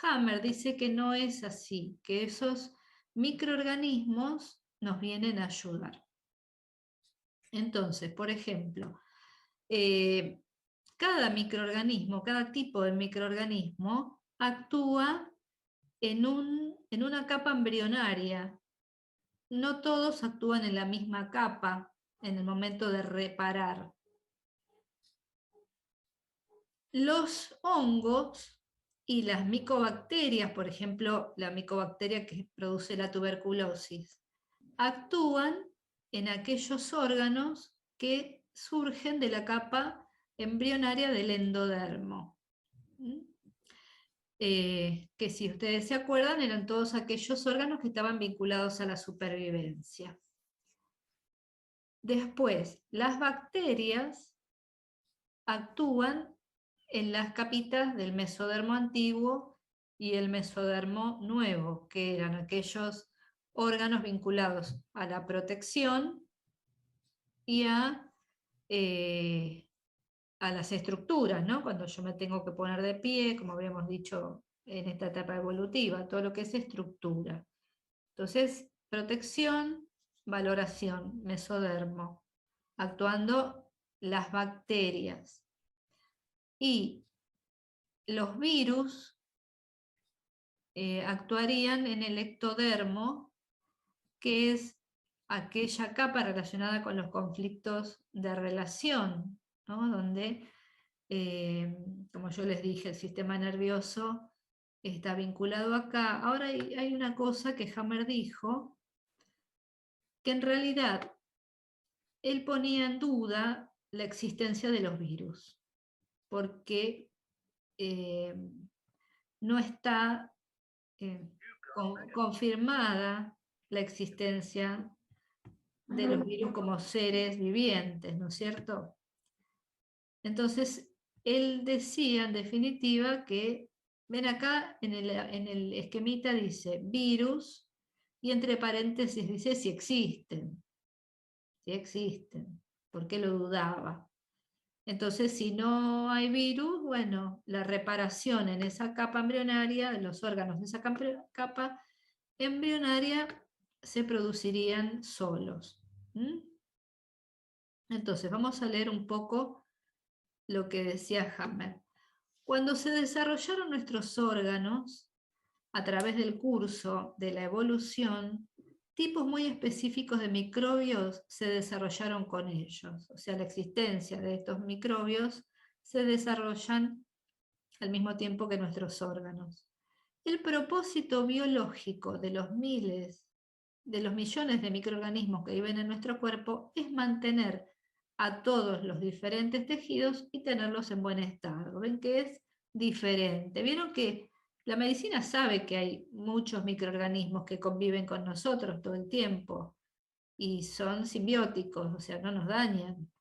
Hammer dice que no es así, que esos microorganismos nos vienen a ayudar. Entonces, por ejemplo, cada microorganismo, cada tipo de microorganismo actúa en una capa embrionaria. No todos actúan en la misma capa en el momento de reparar. Los hongos y las micobacterias, por ejemplo, la micobacteria que produce la tuberculosis, actúan en aquellos órganos que surgen de la capa embrionaria del endodermo. Que si ustedes se acuerdan, eran todos aquellos órganos que estaban vinculados a la supervivencia. Después, las bacterias actúan en las capitas del mesodermo antiguo y el mesodermo nuevo, que eran aquellos órganos vinculados a la protección y a las estructuras, ¿no? Cuando yo me tengo que poner de pie, como habíamos dicho en esta etapa evolutiva, todo lo que es estructura. Entonces, protección, valoración, mesodermo, actuando las bacterias. Y los virus actuarían en el ectodermo, que es aquella capa relacionada con los conflictos de relación, ¿no? Donde, como yo les dije, el sistema nervioso está vinculado acá. Ahora hay una cosa que Hammer dijo, que en realidad él ponía en duda la existencia de los virus, porque no está confirmada la existencia de los virus como seres vivientes, ¿no es cierto? Entonces, él decía en definitiva que, ven acá en el esquemita dice virus, y entre paréntesis dice si existen. Si existen. ¿Por qué lo dudaba? Entonces, si no hay virus, bueno, la reparación en esa capa embrionaria, de los órganos de esa capa embrionaria, se producirían solos. Entonces, vamos a leer un poco lo que decía Hammer. Cuando se desarrollaron nuestros órganos, a través del curso de la evolución, tipos muy específicos de microbios se desarrollaron con ellos. O sea, la existencia de estos microbios se desarrollan al mismo tiempo que nuestros órganos. El propósito biológico de los millones de microorganismos que viven en nuestro cuerpo es mantener a todos los diferentes tejidos y tenerlos en buen estado. ¿Ven que es diferente? ¿Vieron que la medicina sabe que hay muchos microorganismos que conviven con nosotros todo el tiempo y son simbióticos, o sea, no nos dañan?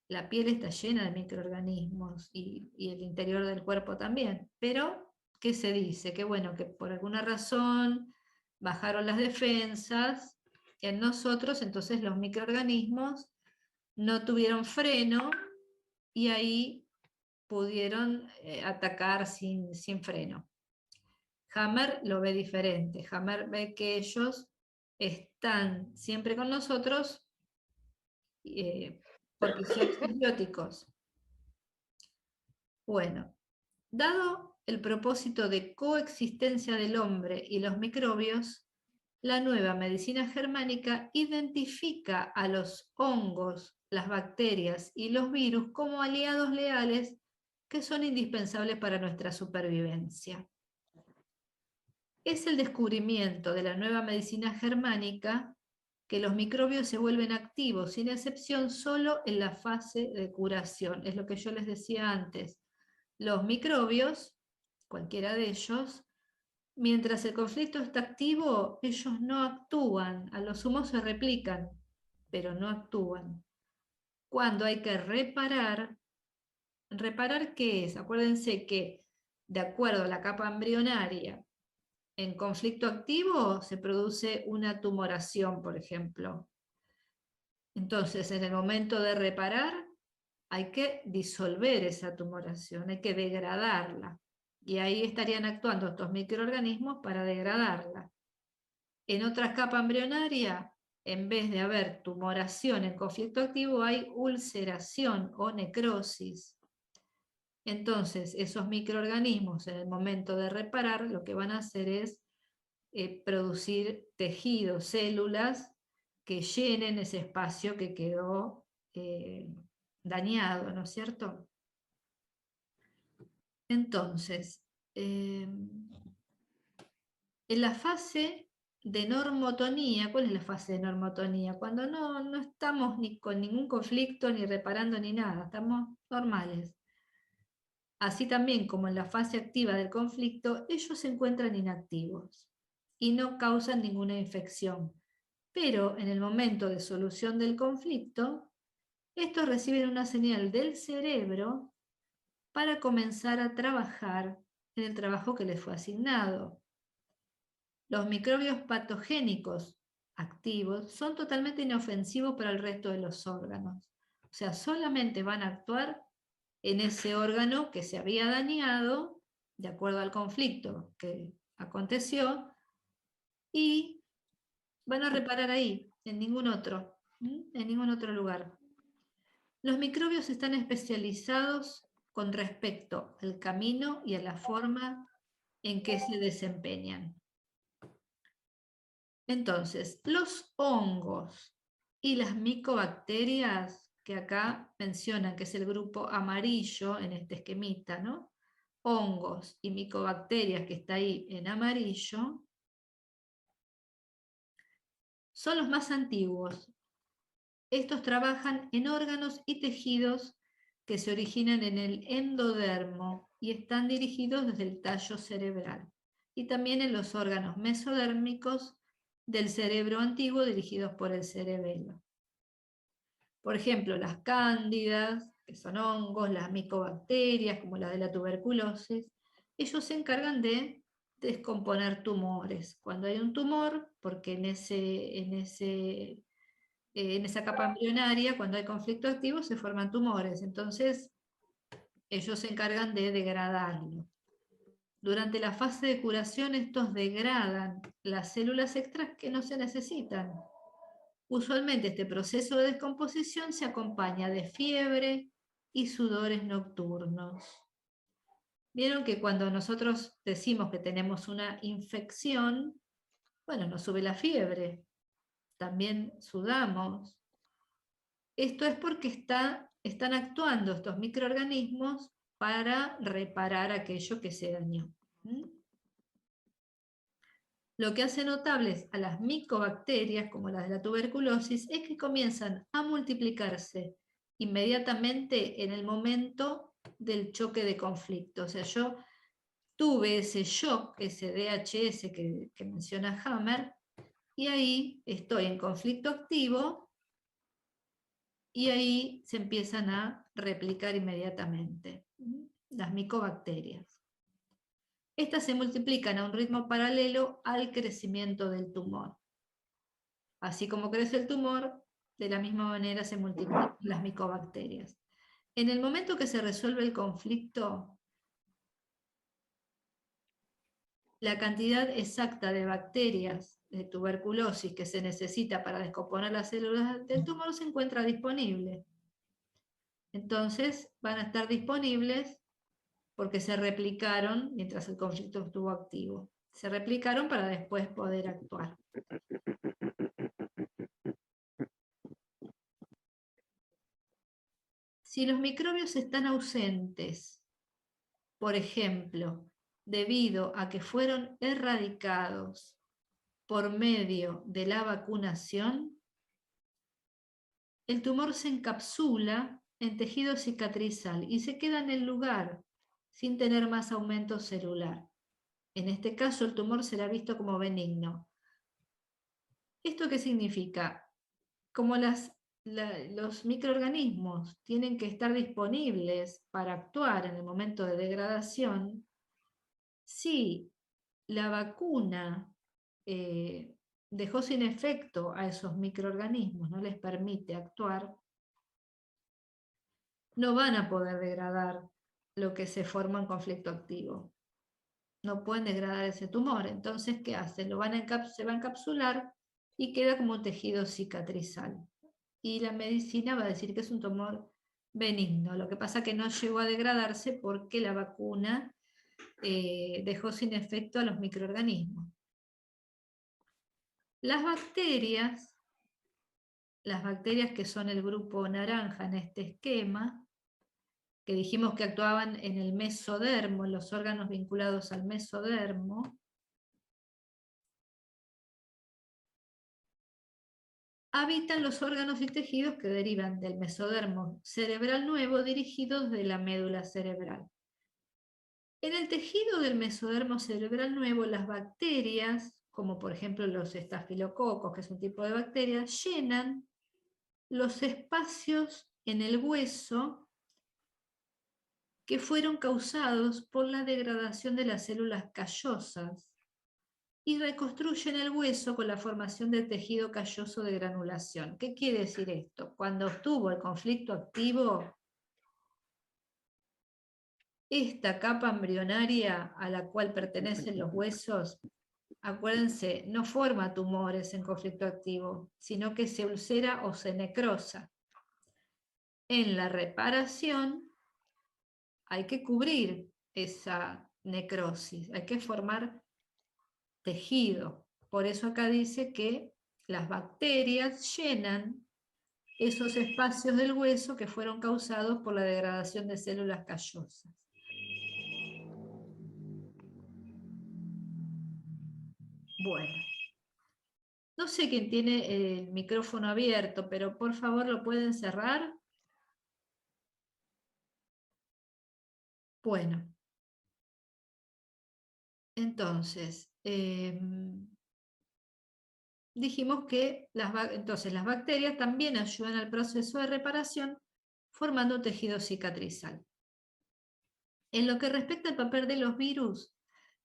La piel está llena de microorganismos y el interior del cuerpo también. Pero, ¿qué se dice? Que bueno, que por alguna razón bajaron las defensas en nosotros, entonces los microorganismos no tuvieron freno y ahí pudieron atacar sin freno. Hammer lo ve diferente. Hammer ve que ellos están siempre con nosotros porque son simbióticos. Bueno, dado el propósito de coexistencia del hombre y los microbios, la nueva medicina germánica identifica a los hongos, las bacterias y los virus como aliados leales que son indispensables para nuestra supervivencia. Es el descubrimiento de la nueva medicina germánica que los microbios se vuelven activos, sin excepción, solo en la fase de curación. Es lo que yo les decía antes. Los microbios, cualquiera de ellos, mientras el conflicto está activo, ellos no actúan, a lo sumo se replican, pero no actúan. Cuando hay que reparar, ¿reparar qué es? Acuérdense que, de acuerdo a la capa embrionaria, en conflicto activo se produce una tumoración, por ejemplo. Entonces, en el momento de reparar, hay que disolver esa tumoración, hay que degradarla. Y ahí estarían actuando estos microorganismos para degradarla. En otra capa embrionaria, en vez de haber tumoración en conflicto activo, hay ulceración o necrosis. Entonces, esos microorganismos en el momento de reparar, lo que van a hacer es producir tejidos, células que llenen ese espacio que quedó dañado, ¿no es cierto? Entonces, en la fase de normotonía, ¿cuál es la fase de normotonía? Cuando no estamos ni con ningún conflicto, ni reparando, ni nada, estamos normales. Así también como en la fase activa del conflicto, ellos se encuentran inactivos y no causan ninguna infección. Pero en el momento de solución del conflicto, estos reciben una señal del cerebro para comenzar a trabajar en el trabajo que les fue asignado. Los microbios patogénicos activos son totalmente inofensivos para el resto de los órganos. O sea, solamente van a actuar en ese órgano que se había dañado, de acuerdo al conflicto que aconteció, y van a reparar ahí, en ningún otro lugar. Los microbios están especializados con respecto al camino y a la forma en que se desempeñan. Entonces, los hongos y las micobacterias, que acá mencionan que es el grupo amarillo en este esquemita, ¿no? Hongos y micobacterias, que está ahí en amarillo, son los más antiguos. Estos trabajan en órganos y tejidos que se originan en el endodermo y están dirigidos desde el tallo cerebral, y también en los órganos mesodérmicos del cerebro antiguo dirigidos por el cerebelo. Por ejemplo, las cándidas, que son hongos, las micobacterias, como la de la tuberculosis, ellos se encargan de descomponer tumores. Cuando hay un tumor, porque en esa capa embrionaria, cuando hay conflicto activo, se forman tumores. Entonces, ellos se encargan de degradarlo. Durante la fase de curación, estos degradan las células extras que no se necesitan. Usualmente este proceso de descomposición se acompaña de fiebre y sudores nocturnos. Vieron que cuando nosotros decimos que tenemos una infección, bueno, nos sube la fiebre, también sudamos. Esto es porque están actuando estos microorganismos para reparar aquello que se dañó. Lo que hace notables a las micobacterias, como las de la tuberculosis, es que comienzan a multiplicarse inmediatamente en el momento del choque de conflicto. O sea, yo tuve ese shock, ese DHS que menciona Hammer, y ahí estoy en conflicto activo, y ahí se empiezan a replicar inmediatamente las micobacterias. Estas se multiplican a un ritmo paralelo al crecimiento del tumor. Así como crece el tumor, de la misma manera se multiplican las micobacterias. En el momento que se resuelve el conflicto, la cantidad exacta de bacterias de tuberculosis que se necesita para descomponer las células del tumor se encuentra disponible. Entonces van a estar disponibles porque se replicaron mientras el conflicto estuvo activo. Se replicaron para después poder actuar. Si los microbios están ausentes, por ejemplo, debido a que fueron erradicados por medio de la vacunación, el tumor se encapsula en tejido cicatrizal y se queda en el lugar sin tener más aumento celular. En este caso, el tumor será visto como benigno. ¿Esto qué significa? Como los microorganismos tienen que estar disponibles para actuar en el momento de degradación, si la vacuna dejó sin efecto a esos microorganismos, no les permite actuar, no van a poder degradar lo que se forma en conflicto activo. no pueden degradar ese tumor. Entonces, ¿qué hacen? Se va a encapsular y queda como un tejido cicatrizal. Y la medicina va a decir que es un tumor benigno. Lo que pasa es que no llegó a degradarse porque la vacuna dejó sin efecto a los microorganismos. Las bacterias que son el grupo naranja en este esquema, que dijimos que actuaban en el mesodermo, en los órganos vinculados al mesodermo, habitan los órganos y tejidos que derivan del mesodermo cerebral nuevo dirigidos de la médula cerebral. En el tejido del mesodermo cerebral nuevo, las bacterias, como por ejemplo los estafilococos, que es un tipo de bacteria, llenan los espacios en el hueso que fueron causados por la degradación de las células callosas y reconstruyen el hueso con la formación del tejido calloso de granulación. ¿Qué quiere decir esto? Cuando estuvo el conflicto activo, esta capa embrionaria a la cual pertenecen los huesos, acuérdense, no forma tumores en conflicto activo, sino que se ulcera o se necrosa. En la reparación hay que cubrir esa necrosis, hay que formar tejido. Por eso acá dice que las bacterias llenan esos espacios del hueso que fueron causados por la degradación de células callosas. Bueno, no sé quién tiene el micrófono abierto, pero por favor lo pueden cerrar. Bueno, entonces, dijimos que las bacterias también ayudan al proceso de reparación formando un tejido cicatrizal. En lo que respecta al papel de los virus,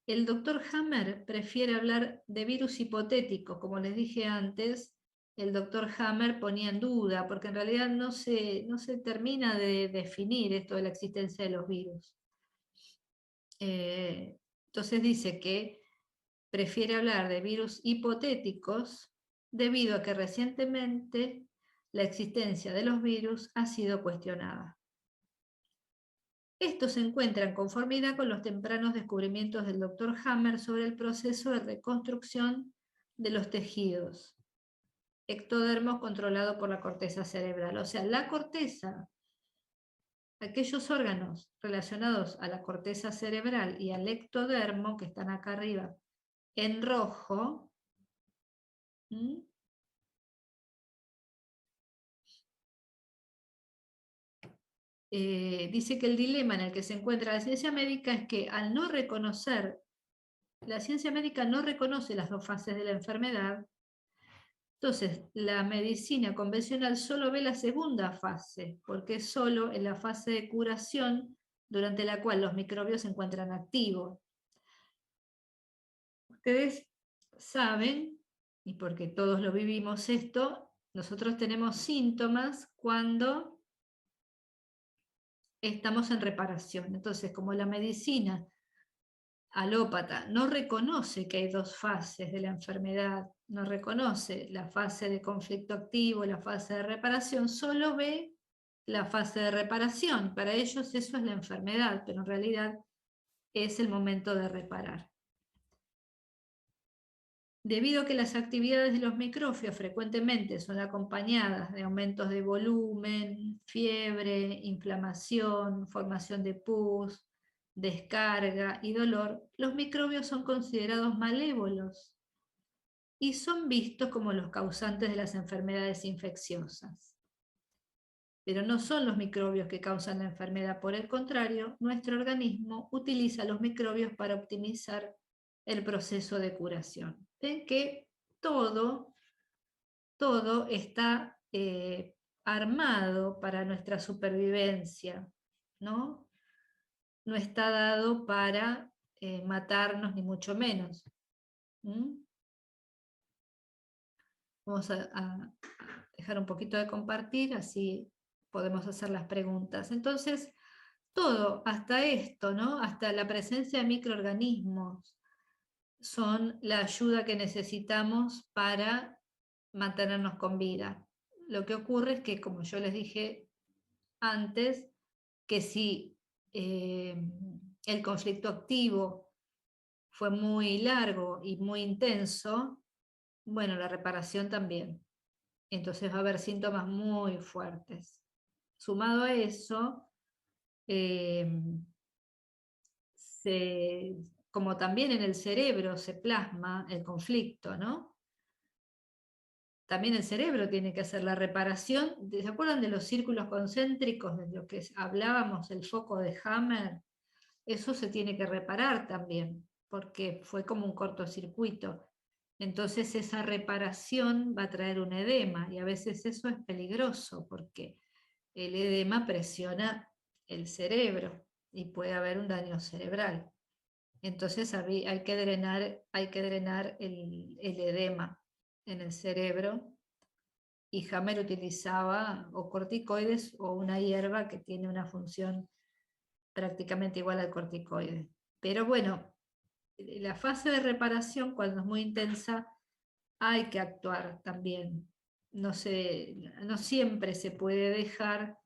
el doctor Hammer prefiere hablar de virus hipotéticos. Como les dije antes, el doctor Hammer ponía en duda, porque en realidad no se termina de definir esto de la existencia de los virus. Entonces dice que prefiere hablar de virus hipotéticos debido a que recientemente la existencia de los virus ha sido cuestionada. Esto se encuentra en conformidad con los tempranos descubrimientos del Dr. Hammer sobre el proceso de reconstrucción de los tejidos ectodermos controlado por la corteza cerebral. O sea, la corteza, aquellos órganos relacionados a la corteza cerebral y al ectodermo, que están acá arriba en rojo, dice que el dilema en el que se encuentra la ciencia médica es que al no reconocer, la ciencia médica no reconoce las dos fases de la enfermedad, entonces la medicina convencional solo ve la segunda fase, porque es solo en la fase de curación durante la cual los microbios se encuentran activos. Ustedes saben, y porque todos lo vivimos esto, nosotros tenemos síntomas cuando estamos en reparación. Entonces, como la medicina alópata no reconoce que hay dos fases de la enfermedad, no reconoce la fase de conflicto activo, la fase de reparación, solo ve la fase de reparación. Para ellos eso es la enfermedad, pero en realidad es el momento de reparar. Debido a que las actividades de los microbios frecuentemente son acompañadas de aumentos de volumen, fiebre, inflamación, formación de pus, descarga y dolor, los microbios son considerados malévolos y son vistos como los causantes de las enfermedades infecciosas. Pero no son los microbios que causan la enfermedad, por el contrario, nuestro organismo utiliza los microbios para optimizar el proceso de curación. Ven que todo está armado para nuestra supervivencia, ¿no? No está dado para matarnos, ni mucho menos. Vamos a dejar un poquito de compartir, así podemos hacer las preguntas. Entonces, todo, hasta esto, ¿no? Hasta la presencia de microorganismos son la ayuda que necesitamos para mantenernos con vida. Lo que ocurre es que, como yo les dije antes, que si el conflicto activo fue muy largo y muy intenso, bueno, la reparación también. Entonces va a haber síntomas muy fuertes. Sumado a eso, como también en el cerebro se plasma el conflicto, ¿no? También el cerebro tiene que hacer la reparación. ¿Se acuerdan de los círculos concéntricos de lo que hablábamos, el foco de Hammer? Eso se tiene que reparar también, porque fue como un cortocircuito. Entonces esa reparación va a traer un edema, y a veces eso es peligroso, porque el edema presiona el cerebro y puede haber un daño cerebral. Entonces hay que drenar el edema en el cerebro, y Hammer utilizaba o corticoides o una hierba que tiene una función prácticamente igual al corticoide. Pero bueno, la fase de reparación, cuando es muy intensa, hay que actuar también. No siempre se puede dejar,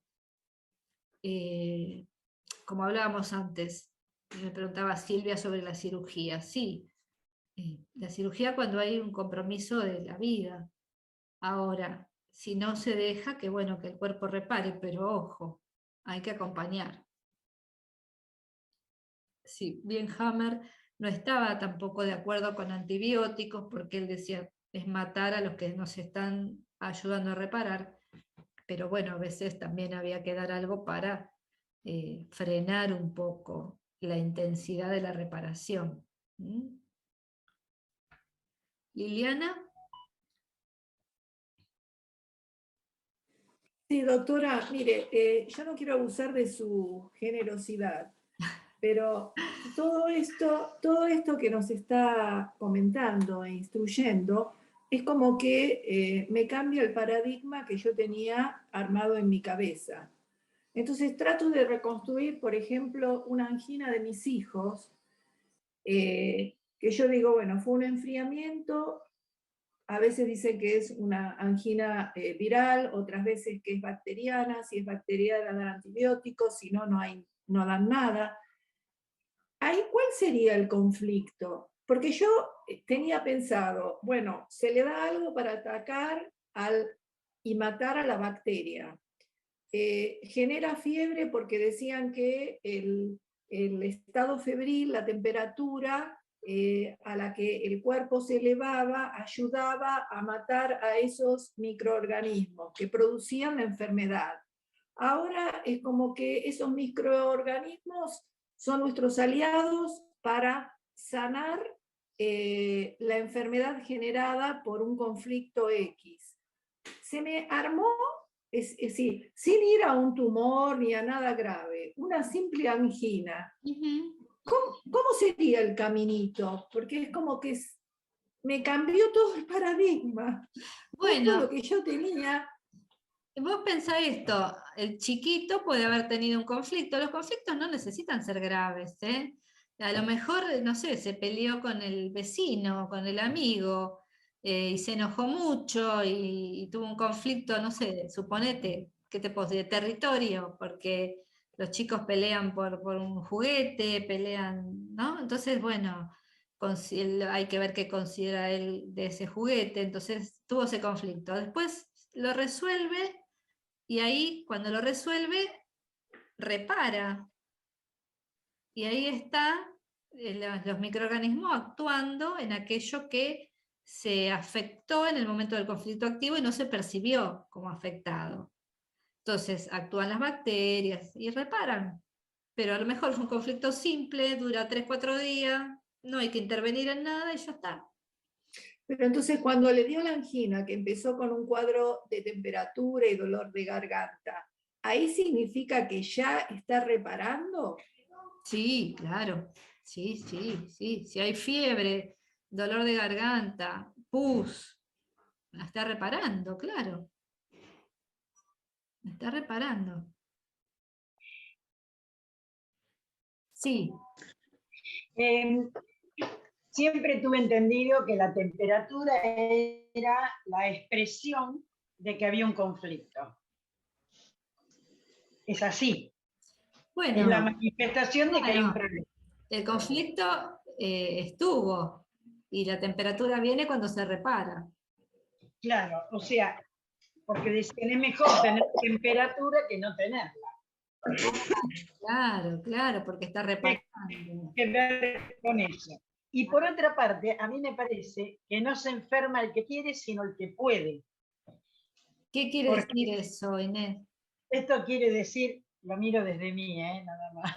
como hablábamos antes, me preguntaba Silvia sobre la cirugía. Sí, la cirugía cuando hay un compromiso de la vida. Ahora, si no se deja, que bueno, que el cuerpo repare, pero ojo, hay que acompañar. Sí, bien Hammer no estaba tampoco de acuerdo con antibióticos, porque él decía, es matar a los que nos están ayudando a reparar, pero bueno, a veces también había que dar algo para frenar un poco la intensidad de la reparación. ¿Mm? Liliana. Sí, doctora, mire, yo no quiero abusar de su generosidad, pero todo esto que nos está comentando e instruyendo es como que me cambia el paradigma que yo tenía armado en mi cabeza. Entonces trato de reconstruir, por ejemplo, una angina de mis hijos, que yo digo, bueno, fue un enfriamiento. A veces dicen que es una angina viral, otras veces que es bacteriana. Si es bacteriana dan antibióticos, si no, no dan nada. Ahí, ¿cuál sería el conflicto? Porque yo tenía pensado, bueno, se le da algo para atacar y matar a la bacteria. Genera fiebre porque decían que el estado febril, la temperatura a la que el cuerpo se elevaba, ayudaba a matar a esos microorganismos que producían la enfermedad. Ahora es como que esos microorganismos son nuestros aliados para sanar la enfermedad generada por un conflicto X. Se me armó, es decir, sin ir a un tumor ni a nada grave, una simple angina. ¿Cómo sería el caminito? Porque es como que me cambió todo el paradigma. Bueno, todo lo que yo tenía. Vos pensá esto, el chiquito puede haber tenido un conflicto. Los conflictos no necesitan ser graves, ¿eh? A lo mejor, no sé, se peleó con el vecino, con el amigo, y se enojó mucho y tuvo un conflicto, no sé, suponete, ¿qué te puedo decir? De territorio, porque los chicos pelean por un juguete, pelean, ¿no? Entonces, bueno, hay que ver qué considera él de ese juguete. Entonces tuvo ese conflicto. Después lo resuelve. Y ahí, cuando lo resuelve, repara. Y ahí está los microorganismos actuando en aquello que se afectó en el momento del conflicto activo y no se percibió como afectado. Entonces, actúan las bacterias y reparan. Pero a lo mejor es un conflicto simple, dura 3-4 días, no hay que intervenir en nada y ya está. Pero entonces cuando le dio la angina, que empezó con un cuadro de temperatura y dolor de garganta, ¿ahí significa que ya está reparando? Sí, claro. Sí. Si hay fiebre, dolor de garganta, pus, la está reparando, claro. La está reparando. Sí. Siempre tuve entendido que la temperatura era la expresión de que había un conflicto. Es así. Bueno, es la manifestación de que hay un problema. El conflicto estuvo y la temperatura viene cuando se repara. Claro, o sea, porque decían es mejor tener temperatura que no tenerla. Claro, claro, porque está reparando. Que ver con eso. Y por otra parte, a mí me parece que no se enferma el que quiere, sino el que puede. ¿Qué quiere decir eso, Inés? Esto quiere decir, lo miro desde mí, nada más.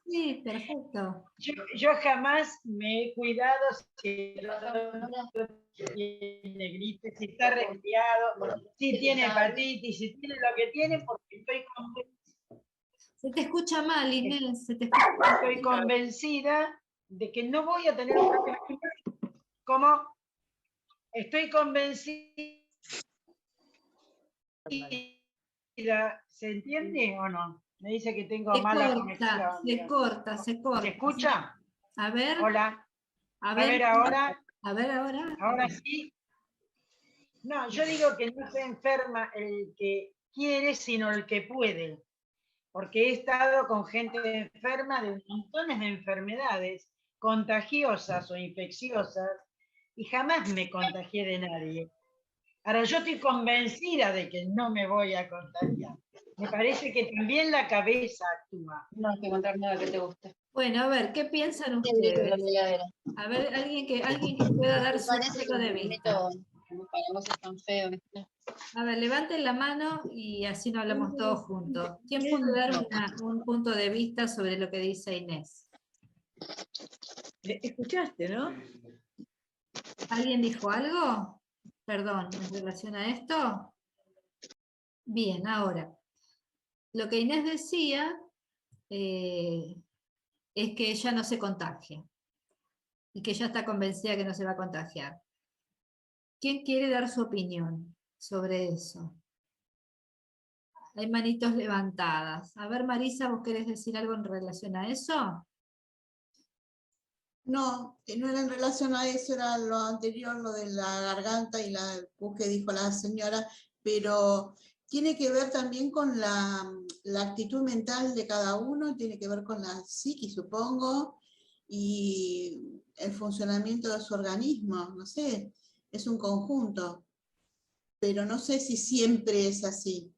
Sí, perfecto. Yo jamás me he cuidado si tiene gripe, si está resfriado, si tiene hepatitis, si tiene lo que tiene, porque estoy convencida. Se te escucha mal, Inés. Estoy convencida de que no voy a tener un problema. ¿Cómo? Estoy convencida. ¿Se entiende o no? Me dice que tengo mala conexión. Se corta. ¿Se escucha? A ver. Hola. A ver ahora. A ver ahora. Ahora sí. No, yo digo que no se enferma el que quiere, sino el que puede. Porque he estado con gente enferma de montones de enfermedades contagiosas o infecciosas y jamás me contagié de nadie. Ahora, yo estoy convencida de que no me voy a contagiar. Me parece que también la cabeza actúa. No hay que contar nada que te guste. Bueno, a ver, ¿qué piensan ustedes? A ver, alguien que pueda dar su punto de vista. Para vos es tan feo. A ver, levanten la mano y así no hablamos todos juntos. ¿Quién puede dar un punto de vista sobre lo que dice Inés? ¿Escuchaste, no? ¿Alguien dijo algo? Perdón, en relación a esto. Bien, ahora. Lo que Inés decía es que ella no se contagia y que ella está convencida que no se va a contagiar. ¿Quién quiere dar su opinión sobre eso? Hay manitos levantadas. A ver, Marisa, ¿vos querés decir algo en relación a eso? No, no era en relación a eso, era lo anterior, lo de la garganta y la que dijo la señora, pero tiene que ver también con la actitud mental de cada uno, tiene que ver con la psiquis, supongo, y el funcionamiento de su organismo, no sé, es un conjunto, pero no sé si siempre es así.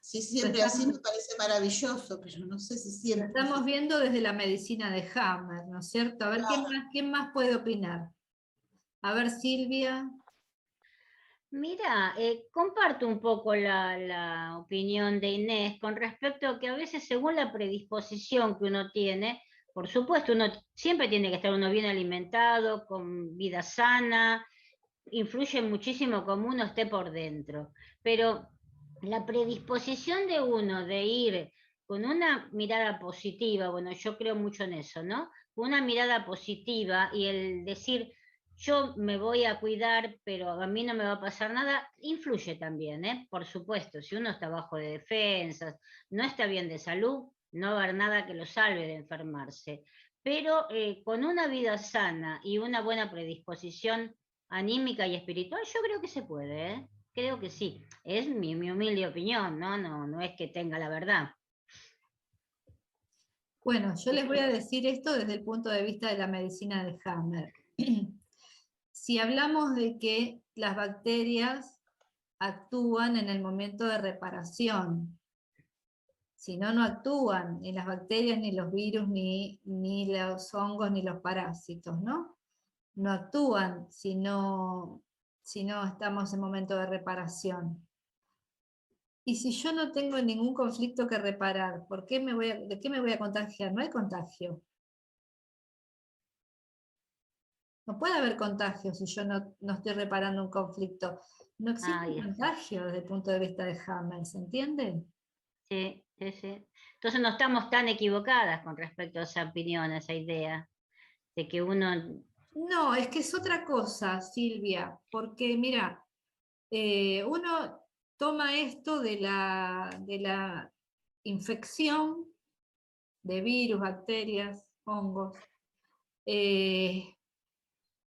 Si siempre así me parece maravilloso, pero no sé si siempre. Lo estamos viendo desde la medicina de Hammer, ¿no es cierto? A ver, ¿quién más puede opinar? A ver, Silvia. Mira, comparto un poco la opinión de Inés con respecto a que a veces según la predisposición que uno tiene, por supuesto, uno siempre tiene que estar uno bien alimentado, con vida sana, influye muchísimo cómo uno esté por dentro, pero la predisposición de uno de ir con una mirada positiva, bueno, yo creo mucho en eso, ¿no? Una mirada positiva y el decir, yo me voy a cuidar, pero a mí no me va a pasar nada, influye también, por supuesto, si uno está bajo de defensas, no está bien de salud, no va a haber nada que lo salve de enfermarse, pero con una vida sana y una buena predisposición anímica y espiritual, yo creo que se puede, creo que sí, es mi humilde opinión, no es que tenga la verdad. Bueno, yo les voy a decir esto desde el punto de vista de la medicina de Hammer. Si hablamos de que las bacterias actúan en el momento de reparación, si no, no actúan ni las bacterias, ni los virus, ni los hongos, ni los parásitos, ¿no? No actúan si no estamos en momento de reparación. Y si yo no tengo ningún conflicto que reparar, ¿de qué me voy a contagiar? No hay contagio. No puede haber contagio si yo no estoy reparando un conflicto. No existe contagio desde el punto de vista de Hammer, ¿se entiende? Sí. Entonces no estamos tan equivocadas con respecto a esa opinión, a esa idea, de que uno... No, es que es otra cosa, Silvia, porque mira, uno toma esto de la infección de virus, bacterias, hongos. Que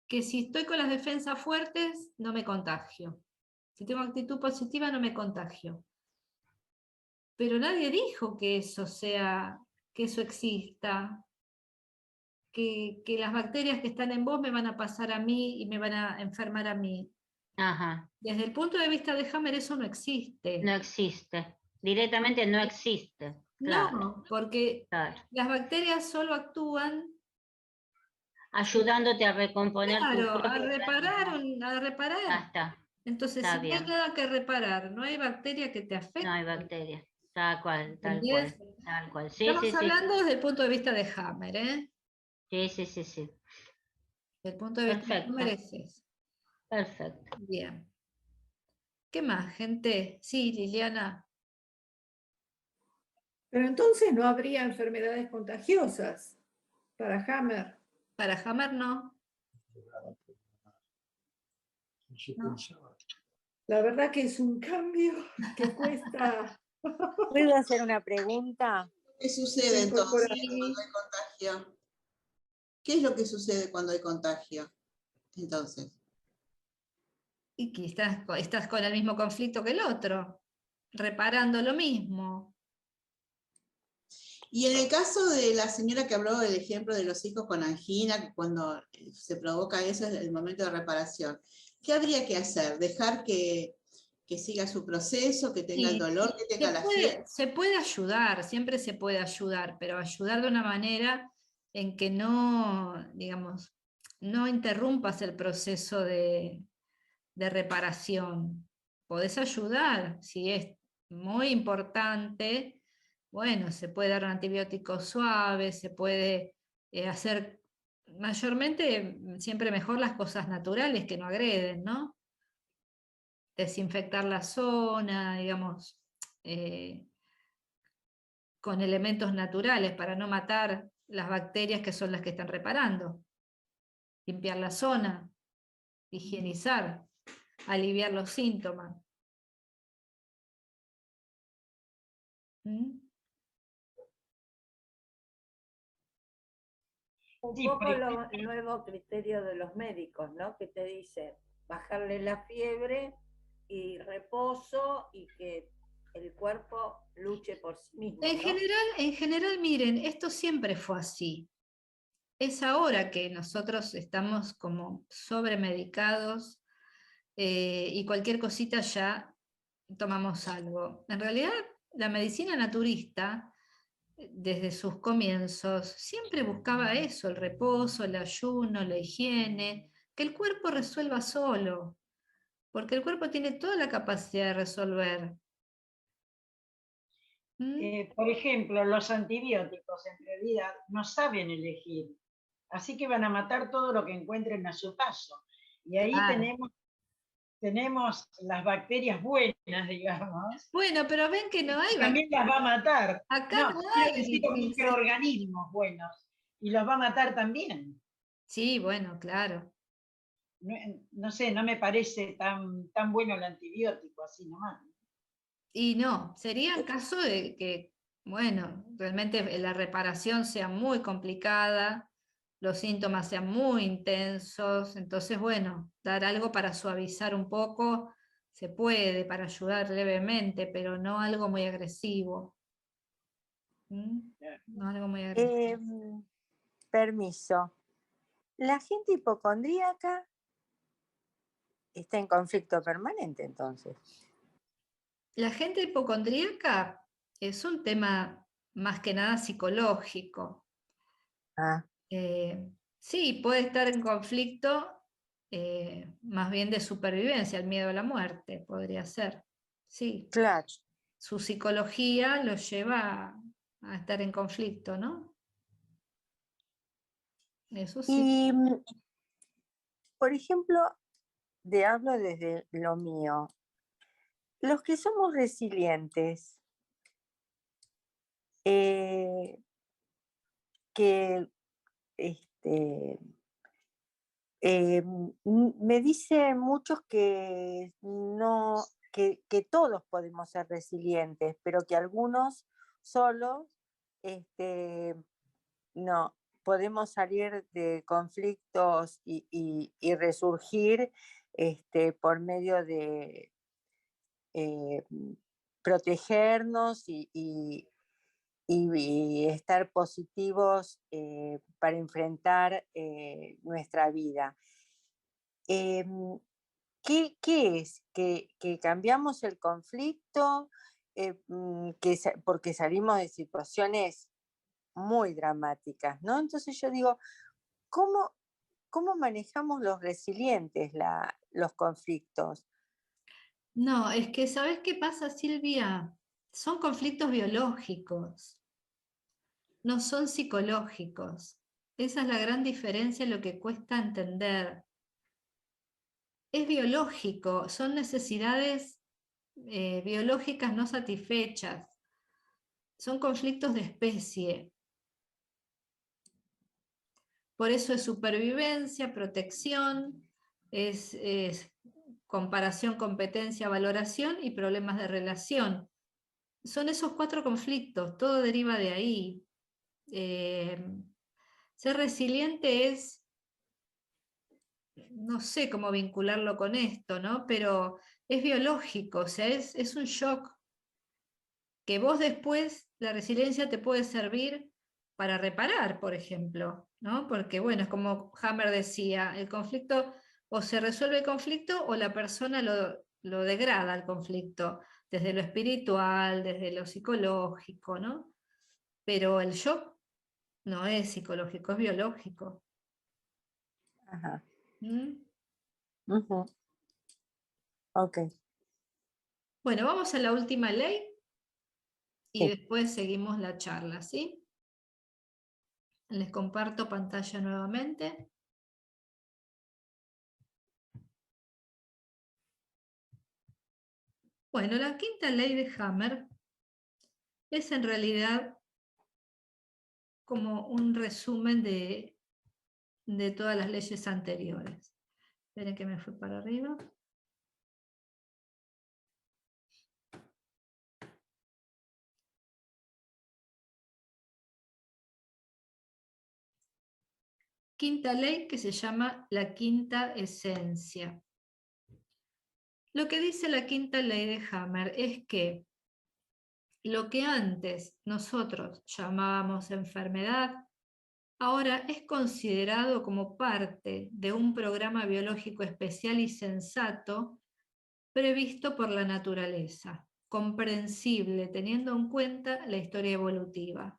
si estoy con las defensas fuertes, no me contagio. Si tengo actitud positiva, no me contagio. Pero nadie dijo que eso que eso exista, que las bacterias que están en vos me van a pasar a mí y me van a enfermar a mí. Ajá. Desde el punto de vista de Hammer, eso no existe. No existe. Directamente no existe. Claro. No, porque claro. las bacterias solo actúan ayudándote a recomponer tu claro, propio a reparar. Ah, está. Entonces, Está si no hay bien. nada que reparar, no hay bacteria que te afecte. No hay bacterias. Tal cual, tal ¿Entendés? cual. Tal cual. Sí, Estamos sí, hablando sí. desde el punto de vista de Hammer, ¿eh? Sí, sí, sí, sí. Desde el punto de vista de Perfecto. Hammer es eso. Perfecto. Bien. ¿Qué más, gente? Sí, Liliana. Pero entonces no habría enfermedades contagiosas para Hammer. Para Hammer no. No. La verdad que es un cambio que cuesta. ¿Puedo hacer una pregunta? ¿Qué sucede entonces cuando hay contagio? ¿Qué es lo que sucede cuando hay contagio? Entonces. Y que estás con el mismo conflicto que el otro, reparando lo mismo. Y en el caso de la señora que habló del ejemplo de los hijos con angina, que cuando se provoca eso es el momento de reparación, ¿qué habría que hacer? ¿Dejar que siga su proceso, que tenga el dolor, que tenga la fiebre? Se puede ayudar, siempre se puede ayudar, pero ayudar de una manera en que no, digamos, no interrumpas el proceso de reparación. Podés ayudar, si es muy importante, bueno, se puede dar un antibiótico suave, se puede hacer mayormente siempre mejor las cosas naturales que no agreden, ¿no? Desinfectar la zona, digamos, con elementos naturales para no matar las bacterias que son las que están reparando. Limpiar la zona, higienizar, aliviar los síntomas. ¿Mm? Un Sí, poco el nuevo criterio de los médicos, ¿no? Que te dicen bajarle la fiebre y reposo y que el cuerpo luche por sí mismo, ¿no? En general, miren, esto siempre fue así. Es ahora que nosotros estamos como sobremedicados y cualquier cosita ya tomamos algo. En realidad, la medicina naturista, desde sus comienzos, siempre buscaba eso, el reposo, el ayuno, la higiene, que el cuerpo resuelva solo, porque el cuerpo tiene toda la capacidad de resolver. Por ejemplo, los antibióticos en realidad no saben elegir, así que van a matar todo lo que encuentren a su paso. Y ahí tenemos las bacterias buenas, digamos. Bueno, pero ven que no hay también las va a matar. Acá no quiero hay decir los microorganismos buenos, y los va a matar también. Sí, bueno, claro. No sé, no me parece tan bueno el antibiótico, así nomás. Y no, sería en caso de que, bueno, realmente la reparación sea muy complicada, los síntomas sean muy intensos, entonces, bueno, dar algo para suavizar un poco se puede, para ayudar levemente, pero no algo muy agresivo. No algo muy agresivo. Permiso. La gente hipocondríaca está en conflicto permanente, entonces. La gente hipocondríaca es un tema más que nada psicológico. Sí, puede estar en conflicto más bien de supervivencia, el miedo a la muerte, podría ser. Sí. Claro. Su psicología lo lleva a estar en conflicto, ¿no? Eso sí. Y, por ejemplo, hablo desde lo mío. Los que somos resilientes, que me dicen muchos que no, que todos podemos ser resilientes, pero que algunos solos no, podemos salir de conflictos y resurgir por medio de protegernos y estar positivos para enfrentar nuestra vida. ¿Qué es? ¿Que cambiamos el conflicto? Porque salimos de situaciones muy dramáticas, ¿no? Entonces yo digo, ¿cómo manejamos los resilientes los conflictos? No, es que ¿sabes qué pasa, Silvia? Son conflictos biológicos, no son psicológicos. Esa es la gran diferencia, lo que cuesta entender. Es biológico, son necesidades biológicas no satisfechas. Son conflictos de especie. Por eso es supervivencia, protección, es comparación, competencia, valoración y problemas de relación. Son esos 4 conflictos, todo deriva de ahí. Ser resiliente es, no sé cómo vincularlo con esto, ¿no? Pero es biológico, o sea, es un shock que vos después, la resiliencia te puede servir para reparar, por ejemplo, ¿no? Porque, bueno, es como Hammer decía, el conflicto, o se resuelve el conflicto o la persona lo degrada al conflicto, desde lo espiritual, desde lo psicológico, ¿no? Pero el shock no es psicológico, es biológico. Ajá. ¿Mm? Ok. Bueno, vamos a la última ley y Sí. después seguimos la charla, ¿sí? Les comparto pantalla nuevamente. Bueno, la quinta ley de Hammer es en realidad como un resumen de todas las leyes anteriores. Esperen que me fui para arriba. Quinta ley que se llama la quinta esencia. Lo que dice la quinta ley de Hammer es que lo que antes nosotros llamábamos enfermedad, ahora es considerado como parte de un programa biológico especial y sensato previsto por la naturaleza, comprensible teniendo en cuenta la historia evolutiva.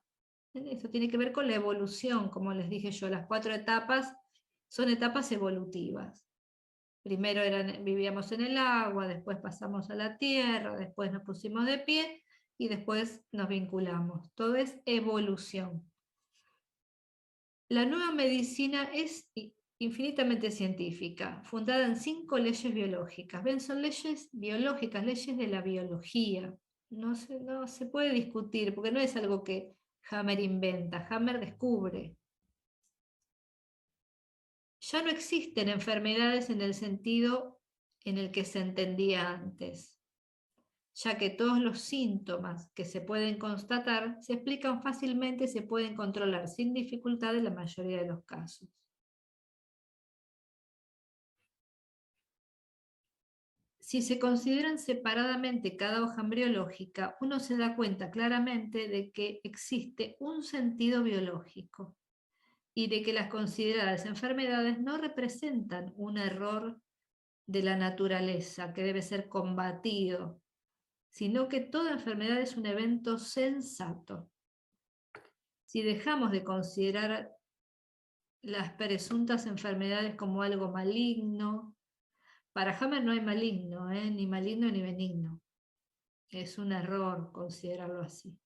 Esto tiene que ver con la evolución, como les dije yo, las 4 etapas son etapas evolutivas. Primero vivíamos en el agua, después pasamos a la tierra, después nos pusimos de pie y después nos vinculamos. Todo es evolución. La nueva medicina es infinitamente científica, fundada en 5 leyes biológicas. ¿Ven? Son leyes biológicas, leyes de la biología. No se puede discutir, porque no es algo que Hammer inventa, Hammer descubre. Ya no existen enfermedades en el sentido en el que se entendía antes, ya que todos los síntomas que se pueden constatar se explican fácilmente y se pueden controlar sin dificultad en la mayoría de los casos. Si se consideran separadamente cada hoja embriológica, uno se da cuenta claramente de que existe un sentido biológico y de que las consideradas enfermedades no representan un error de la naturaleza que debe ser combatido, sino que toda enfermedad es un evento sensato. Si dejamos de considerar las presuntas enfermedades como algo maligno, para Hammer no hay maligno, ni maligno ni benigno. Es un error considerarlo así.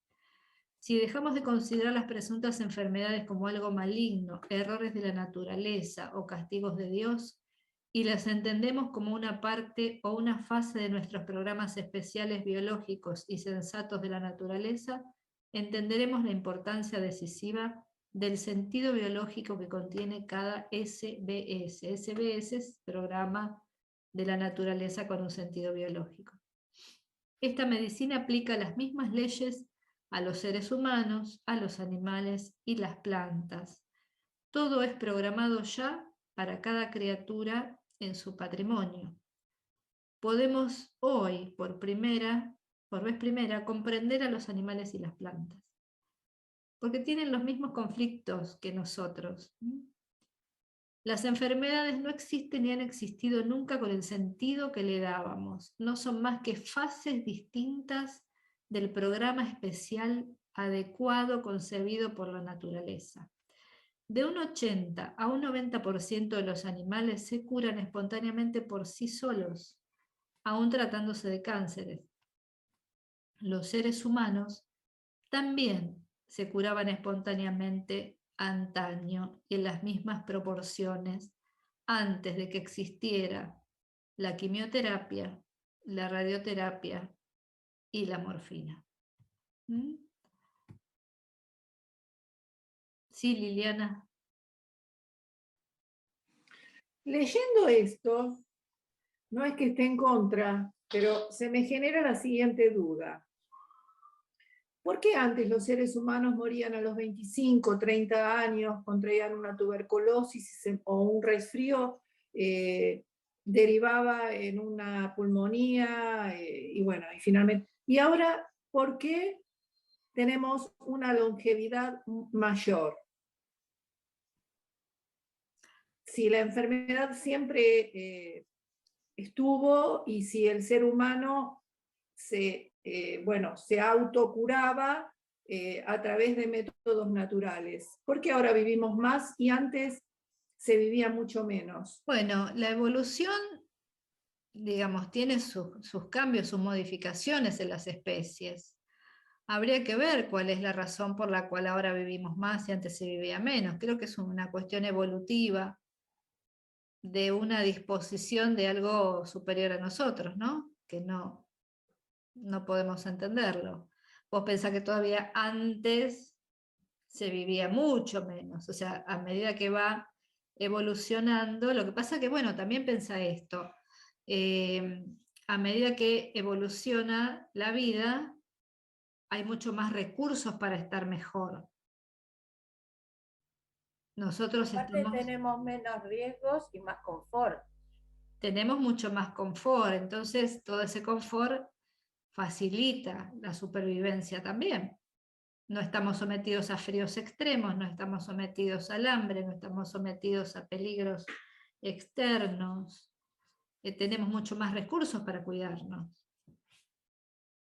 Si dejamos de considerar las presuntas enfermedades como algo maligno, errores de la naturaleza o castigos de Dios, y las entendemos como una parte o una fase de nuestros programas especiales biológicos y sensatos de la naturaleza, entenderemos la importancia decisiva del sentido biológico que contiene cada SBS. SBS es programa de la naturaleza con un sentido biológico. Esta medicina aplica las mismas leyes a los seres humanos, a los animales y las plantas. Todo es programado ya para cada criatura en su patrimonio. Podemos hoy, por vez primera, comprender a los animales y las plantas, porque tienen los mismos conflictos que nosotros. Las enfermedades no existen ni han existido nunca con el sentido que le dábamos. No son más que fases distintas del programa especial adecuado concebido por la naturaleza. De un 80 a un 90% de los animales se curan espontáneamente por sí solos, aún tratándose de cánceres. Los seres humanos también se curaban espontáneamente antaño y en las mismas proporciones antes de que existiera la quimioterapia, la radioterapia y la morfina. Sí, Liliana. Leyendo esto, no es que esté en contra, pero se me genera la siguiente duda. ¿Por qué antes los seres humanos morían a los 25, 30 años, contraían una tuberculosis o un resfrío, derivaba en una pulmonía y bueno, y finalmente... Y ahora, ¿por qué tenemos una longevidad mayor? Si la enfermedad siempre estuvo y si el ser humano se autocuraba a través de métodos naturales. ¿Por qué ahora vivimos más y antes se vivía mucho menos? Bueno, la evolución, digamos, tiene sus cambios, sus modificaciones en las especies. Habría que ver cuál es la razón por la cual ahora vivimos más y antes se vivía menos. Creo que es una cuestión evolutiva de una disposición de algo superior a nosotros, ¿no? Que no podemos entenderlo. Vos pensás que todavía antes se vivía mucho menos, o sea, a medida que va evolucionando, lo que pasa que, bueno, también pensá esto, a medida que evoluciona la vida, hay mucho más recursos para estar mejor. Nosotros tenemos menos riesgos y más confort. Tenemos mucho más confort, entonces todo ese confort facilita la supervivencia también. No estamos sometidos a fríos extremos, no estamos sometidos al hambre, no estamos sometidos a peligros externos. Tenemos mucho más recursos para cuidarnos.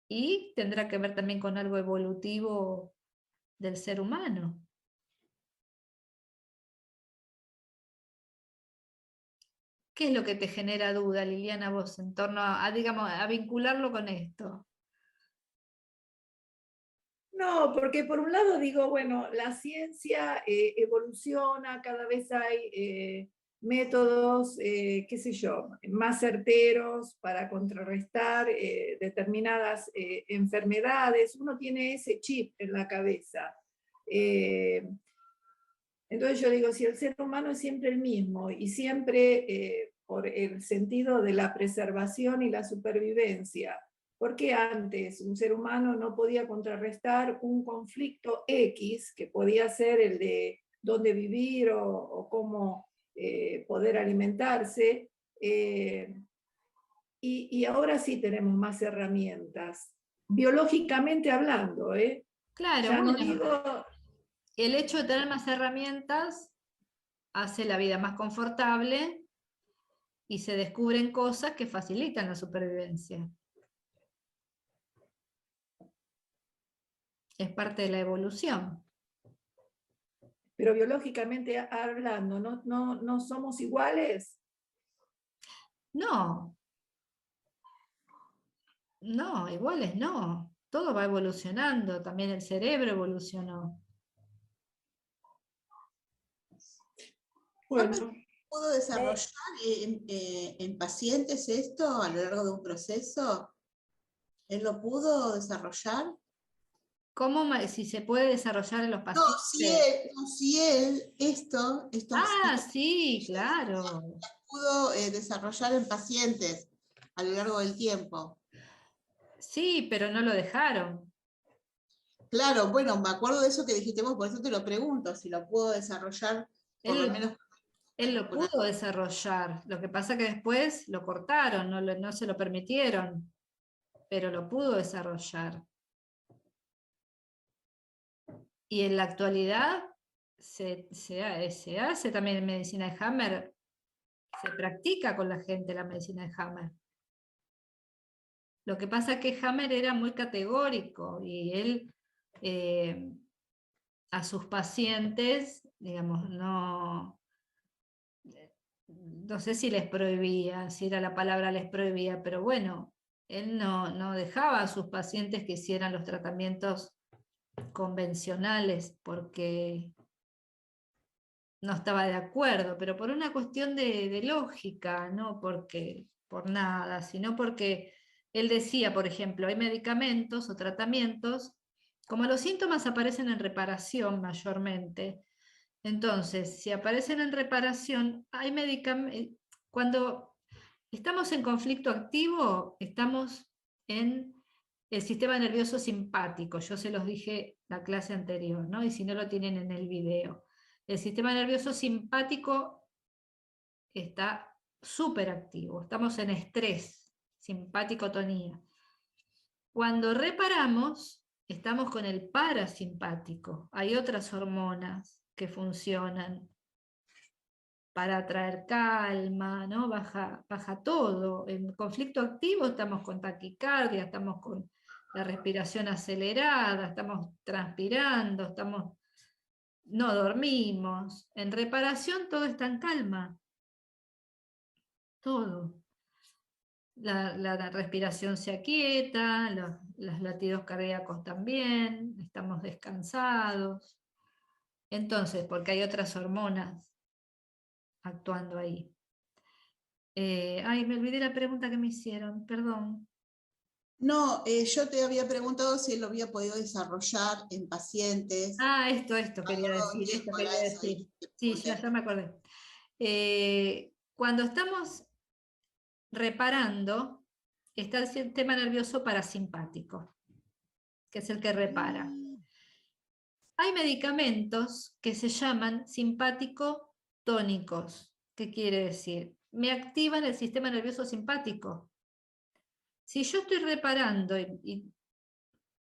Y tendrá que ver también con algo evolutivo del ser humano. ¿Qué es lo que te genera duda, Liliana, vos, en torno digamos, a vincularlo con esto? No, porque por un lado digo, bueno, la ciencia evoluciona, cada vez hay métodos, qué sé yo, más certeros para contrarrestar determinadas enfermedades. Uno tiene ese chip en la cabeza. Entonces yo digo, si el ser humano es siempre el mismo y siempre por el sentido de la preservación y la supervivencia, ¿por qué antes un ser humano no podía contrarrestar un conflicto X, que podía ser el de dónde vivir o cómo poder alimentarse? Y ahora sí tenemos más herramientas, biológicamente hablando. Claro, ya no bueno, digo... El hecho de tener más herramientas hace la vida más confortable y se descubren cosas que facilitan la supervivencia. Es parte de la evolución. Pero biológicamente hablando, ¿no somos iguales? No. No, iguales no. Todo va evolucionando, también el cerebro evolucionó. Bueno. ¿Pudo desarrollar en pacientes esto a lo largo de un proceso? ¿Él lo pudo desarrollar? ¿Cómo si se puede desarrollar en los pacientes? Si él esto sí, claro. Pudo desarrollar en pacientes a lo largo del tiempo. Sí, pero no lo dejaron. Claro, bueno, me acuerdo de eso que dijiste vos, por eso te lo pregunto, si lo puedo desarrollar por lo menos. Él lo pudo desarrollar, lo que pasa que después lo cortaron, no se lo permitieron, pero lo pudo desarrollar. Y en la actualidad se hace también en medicina de Hammer, se practica con la gente la medicina de Hammer. Lo que pasa es que Hammer era muy categórico y él a sus pacientes, digamos, no sé si les prohibía, si era la palabra les prohibía, pero bueno, él no dejaba a sus pacientes que hicieran los tratamientos convencionales porque no estaba de acuerdo, pero por una cuestión de lógica, no porque por nada, sino porque él decía, por ejemplo, hay medicamentos o tratamientos, como los síntomas aparecen en reparación mayormente, entonces, si aparecen en reparación, hay medicamentos, cuando estamos en conflicto activo, estamos en el sistema nervioso simpático, yo se los dije la clase anterior, ¿no? Y si no lo tienen en el video. El sistema nervioso simpático está súper activo, estamos en estrés, simpático-tonía. Cuando reparamos, estamos con el parasimpático, hay otras hormonas que funcionan para traer calma, ¿no? Baja todo. En conflicto activo estamos con taquicardia, estamos con la respiración acelerada, estamos transpirando, no dormimos. En reparación todo está en calma. Todo. La respiración se aquieta, los latidos cardíacos también, estamos descansados. Entonces, porque hay otras hormonas actuando ahí. Me olvidé la pregunta que me hicieron, perdón. No, yo te había preguntado si él lo había podido desarrollar en pacientes. Esto quería decir. Sí, ya me acordé. Cuando estamos reparando, está el sistema nervioso parasimpático, que es el que repara. Hay medicamentos que se llaman simpático-tónicos. ¿Qué quiere decir? Me activan el sistema nervioso simpático. Si yo estoy reparando y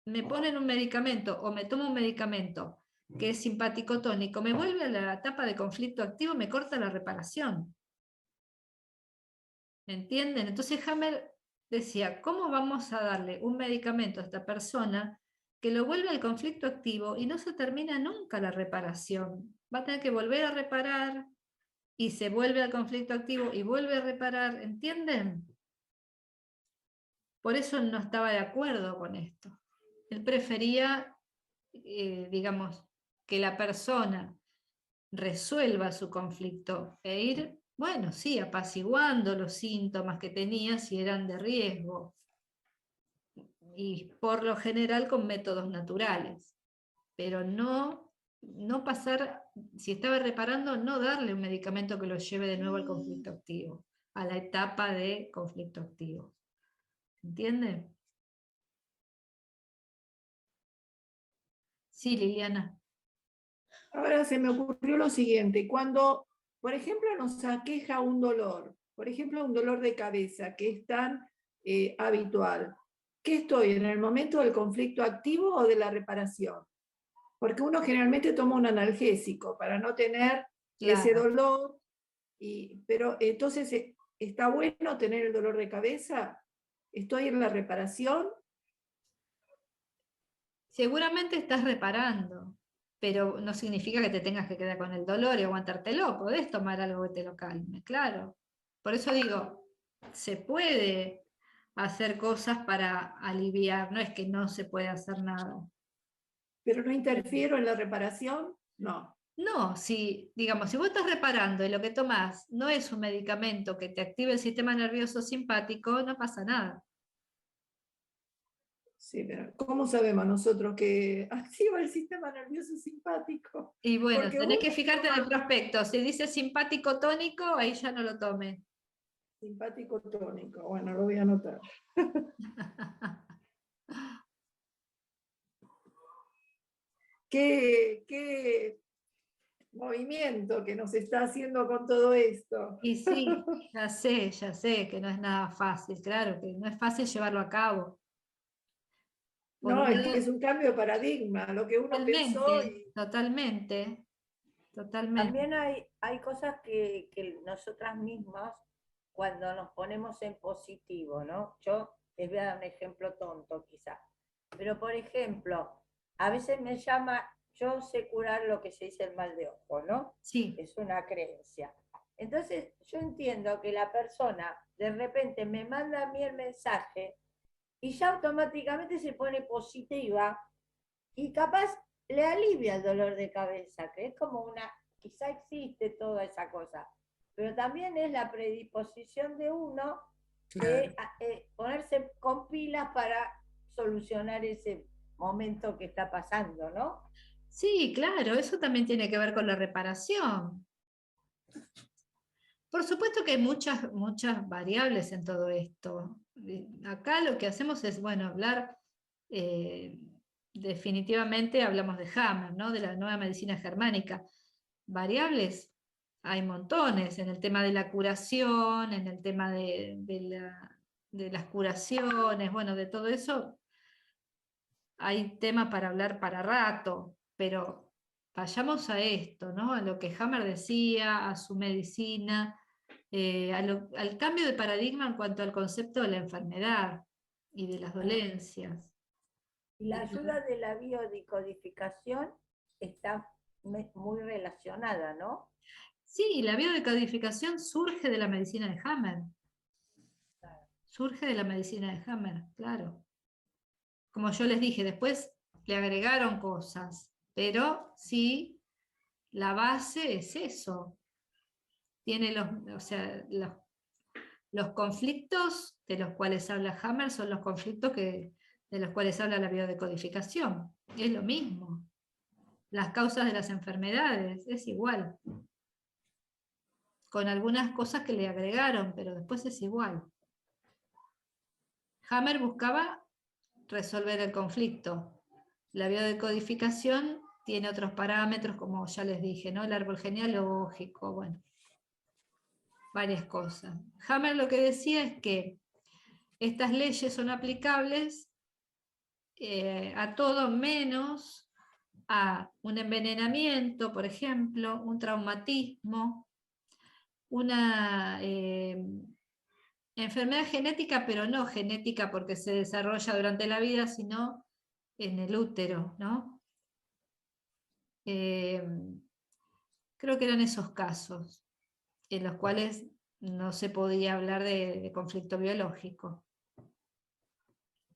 me ponen un medicamento o me tomo un medicamento que es simpático-tónico, me vuelve a la etapa de conflicto activo, me corta la reparación. ¿Me entienden? Entonces Hammer decía, ¿cómo vamos a darle un medicamento a esta persona que lo vuelve al conflicto activo y no se termina nunca la reparación? Va a tener que volver a reparar y se vuelve al conflicto activo y vuelve a reparar, ¿entienden? Por eso no estaba de acuerdo con esto. Él prefería, digamos, que la persona resuelva su conflicto e ir, bueno, sí, apaciguando los síntomas que tenía si eran de riesgo. Y por lo general con métodos naturales. Pero no pasar, si estaba reparando, no darle un medicamento que lo lleve de nuevo al conflicto activo, a la etapa de conflicto activo. ¿Entiende? Sí, Liliana. Ahora se me ocurrió lo siguiente, cuando, por ejemplo, nos aqueja un dolor, por ejemplo, un dolor de cabeza que es tan habitual, ¿qué estoy en el momento del conflicto activo o de la reparación? Porque uno generalmente toma un analgésico para no tener ese dolor, pero entonces, ¿está bueno tener el dolor de cabeza? ¿Estoy en la reparación? Seguramente estás reparando, pero no significa que te tengas que quedar con el dolor y aguantártelo. Podés tomar algo que te lo calme, claro. Por eso digo, se puede hacer cosas para aliviar, no es que no se puede hacer nada. ¿Pero no interfiero en la reparación? No. No, digamos, si vos estás reparando y lo que tomás no es un medicamento que te active el sistema nervioso simpático, no pasa nada. Sí, pero ¿cómo sabemos nosotros que activa el sistema nervioso simpático? Y bueno, Porque tenés que fijarte en el prospecto. Si dice simpático tónico, ahí ya no lo tome. Simpático tónico, bueno, lo voy a anotar. qué movimiento que nos está haciendo con todo esto. Y sí, ya sé que no es nada fácil, claro, que no es fácil llevarlo a cabo. Por No, un es que lado, es un cambio de paradigma, lo que uno pensó y totalmente. También hay cosas que nosotras mismas, cuando nos ponemos en positivo, ¿no? Yo les voy a dar un ejemplo tonto quizás, pero por ejemplo, a veces me llama, yo sé curar lo que se dice el mal de ojo, ¿no? Sí. Es una creencia. Entonces yo entiendo que la persona de repente me manda a mí el mensaje y ya automáticamente se pone positiva y capaz le alivia el dolor de cabeza, que es como una, quizá existe toda esa cosa, pero también es la predisposición de uno de ponerse con pilas para solucionar ese momento que está pasando, ¿no? Sí, claro, eso también tiene que ver con la reparación. Por supuesto que hay muchas variables en todo esto. Acá lo que hacemos es, bueno, hablar, definitivamente hablamos de Hammer, ¿no? De la nueva medicina germánica. Variables hay montones en el tema de la curación, en el tema de las curaciones, bueno, de todo eso hay tema para hablar para rato, pero vayamos a esto, ¿no? A lo que Hammer decía, a su medicina, al cambio de paradigma en cuanto al concepto de la enfermedad y de las dolencias. Y la ayuda de la biodecodificación está muy relacionada, ¿no? Sí, la biodecodificación surge de la medicina de Hammer. Surge de la medicina de Hammer, claro. Como yo les dije, después le agregaron cosas, pero sí, la base es eso. Tiene los conflictos de los cuales habla Hammer son los conflictos de los cuales habla la biodecodificación. Es lo mismo. Las causas de las enfermedades, es igual. Con algunas cosas que le agregaron, pero después es igual. Hammer buscaba resolver el conflicto. La biodecodificación tiene otros parámetros, como ya les dije, ¿no? El árbol genealógico, bueno, varias cosas. Hammer lo que decía es que estas leyes son aplicables a todo menos a un envenenamiento, por ejemplo, un traumatismo, una enfermedad genética, pero no genética porque se desarrolla durante la vida, sino en el útero, ¿no? Creo que eran esos casos en los cuales no se podía hablar de conflicto biológico.